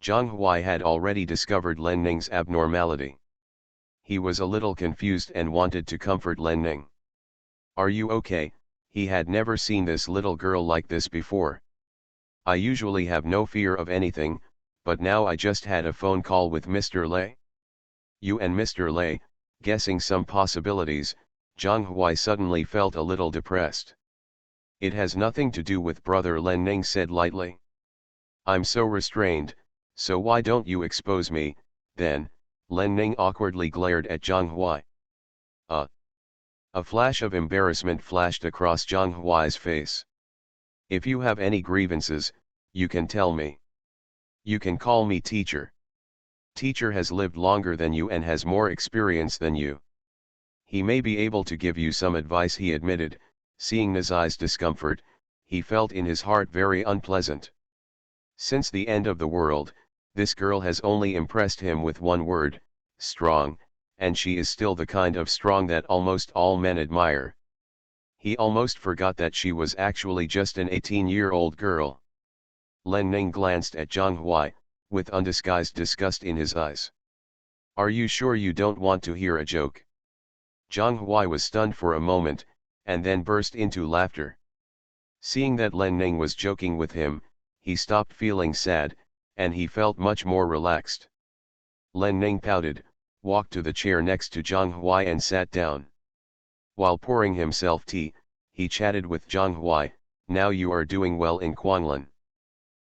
Zhang Huai had already discovered Len Ning's abnormality. He was a little confused and wanted to comfort Len Ning. Are you okay? He had never seen this little girl like this before. I usually have no fear of anything, but now I just had a phone call with Mr. Lei. You and Mr. Lei, guessing some possibilities, Zhang Huai suddenly felt a little depressed. It has nothing to do with brother, Len Ning said lightly. I'm so restrained, so why don't you expose me, then? Len Ning awkwardly glared at Zhang Huai. A flash of embarrassment flashed across Zhang Huai's face. If you have any grievances, you can tell me. You can call me teacher. Teacher has lived longer than you and has more experience than you. He may be able to give you some advice, he admitted. Seeing Nazai's discomfort, he felt in his heart very unpleasant. Since the end of the world, this girl has only impressed him with one word, strong, and she is still the kind of strong that almost all men admire. He almost forgot that she was actually just an 18-year-old girl. Len Ning glanced at Zhang Huai, with undisguised disgust in his eyes. Are you sure you don't want to hear a joke? Zhang Huai was stunned for a moment, and then burst into laughter. Seeing that Len Ning was joking with him, he stopped feeling sad, and he felt much more relaxed. Len Ning pouted, walked to the chair next to Zhang Huai and sat down. While pouring himself tea, he chatted with Zhang Huai. Now you are doing well in Quanlan.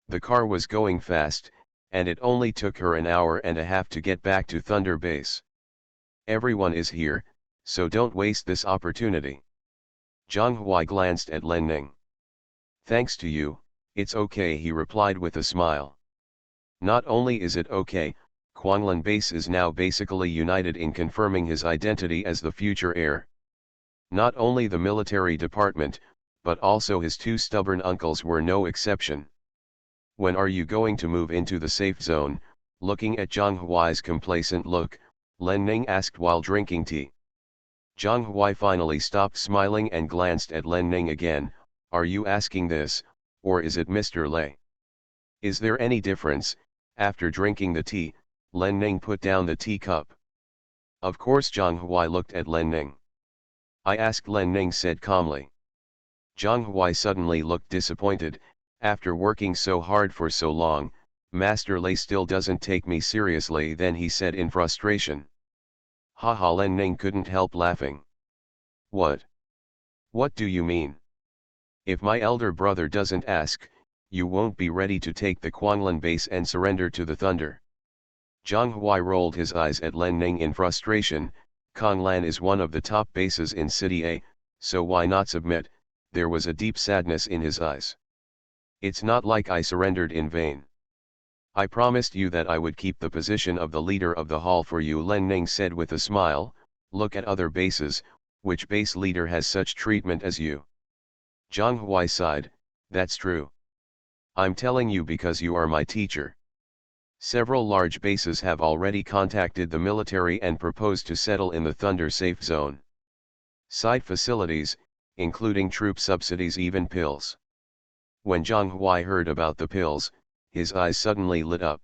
The car was going fast, and it only took her an hour and a half to get back to Thunder Base. Everyone is here, So don't waste this opportunity. Zhang Huai glanced at Len Ning. Thanks to you, it's okay, he replied with a smile. Not only is it okay, Quanglin Base is now basically united in confirming his identity as the future heir. Not only the military department, but also his two stubborn uncles were no exception. When are you going to move into the safe zone? Looking at Zhang Huai's complacent look, Len Ning asked while drinking tea. Zhang Huai finally stopped smiling and glanced at Len Ning again. Are you asking this, or is it Mr. Lei? Is there any difference? After drinking the tea, Len Ning put down the teacup. Of course. Zhang Huai looked at Len Ning. I asked, Len Ning said calmly. Zhang Huai suddenly looked disappointed. After working so hard for so long, Master Lei still doesn't take me seriously, then he said in frustration. Haha, Len Ning couldn't help laughing. What? What do you mean? If my elder brother doesn't ask, you won't be ready to take the Quanglin Base and surrender to the Thunder. Zhang Huai rolled his eyes at Len Ning in frustration. Quanglin is one of the top bases in City A, so why not submit? There was a deep sadness in his eyes. It's not like I surrendered in vain. I promised you that I would keep the position of the leader of the hall for you, Len Ning said with a smile. Look at other bases, which base leader has such treatment as you? Zhang Huai sighed. That's true. I'm telling you because you are my teacher. Several large bases have already contacted the military and proposed to settle in the Thunder safe zone. Side facilities, including troop subsidies, even pills. When Zhang Huai heard about the pills, his eyes suddenly lit up.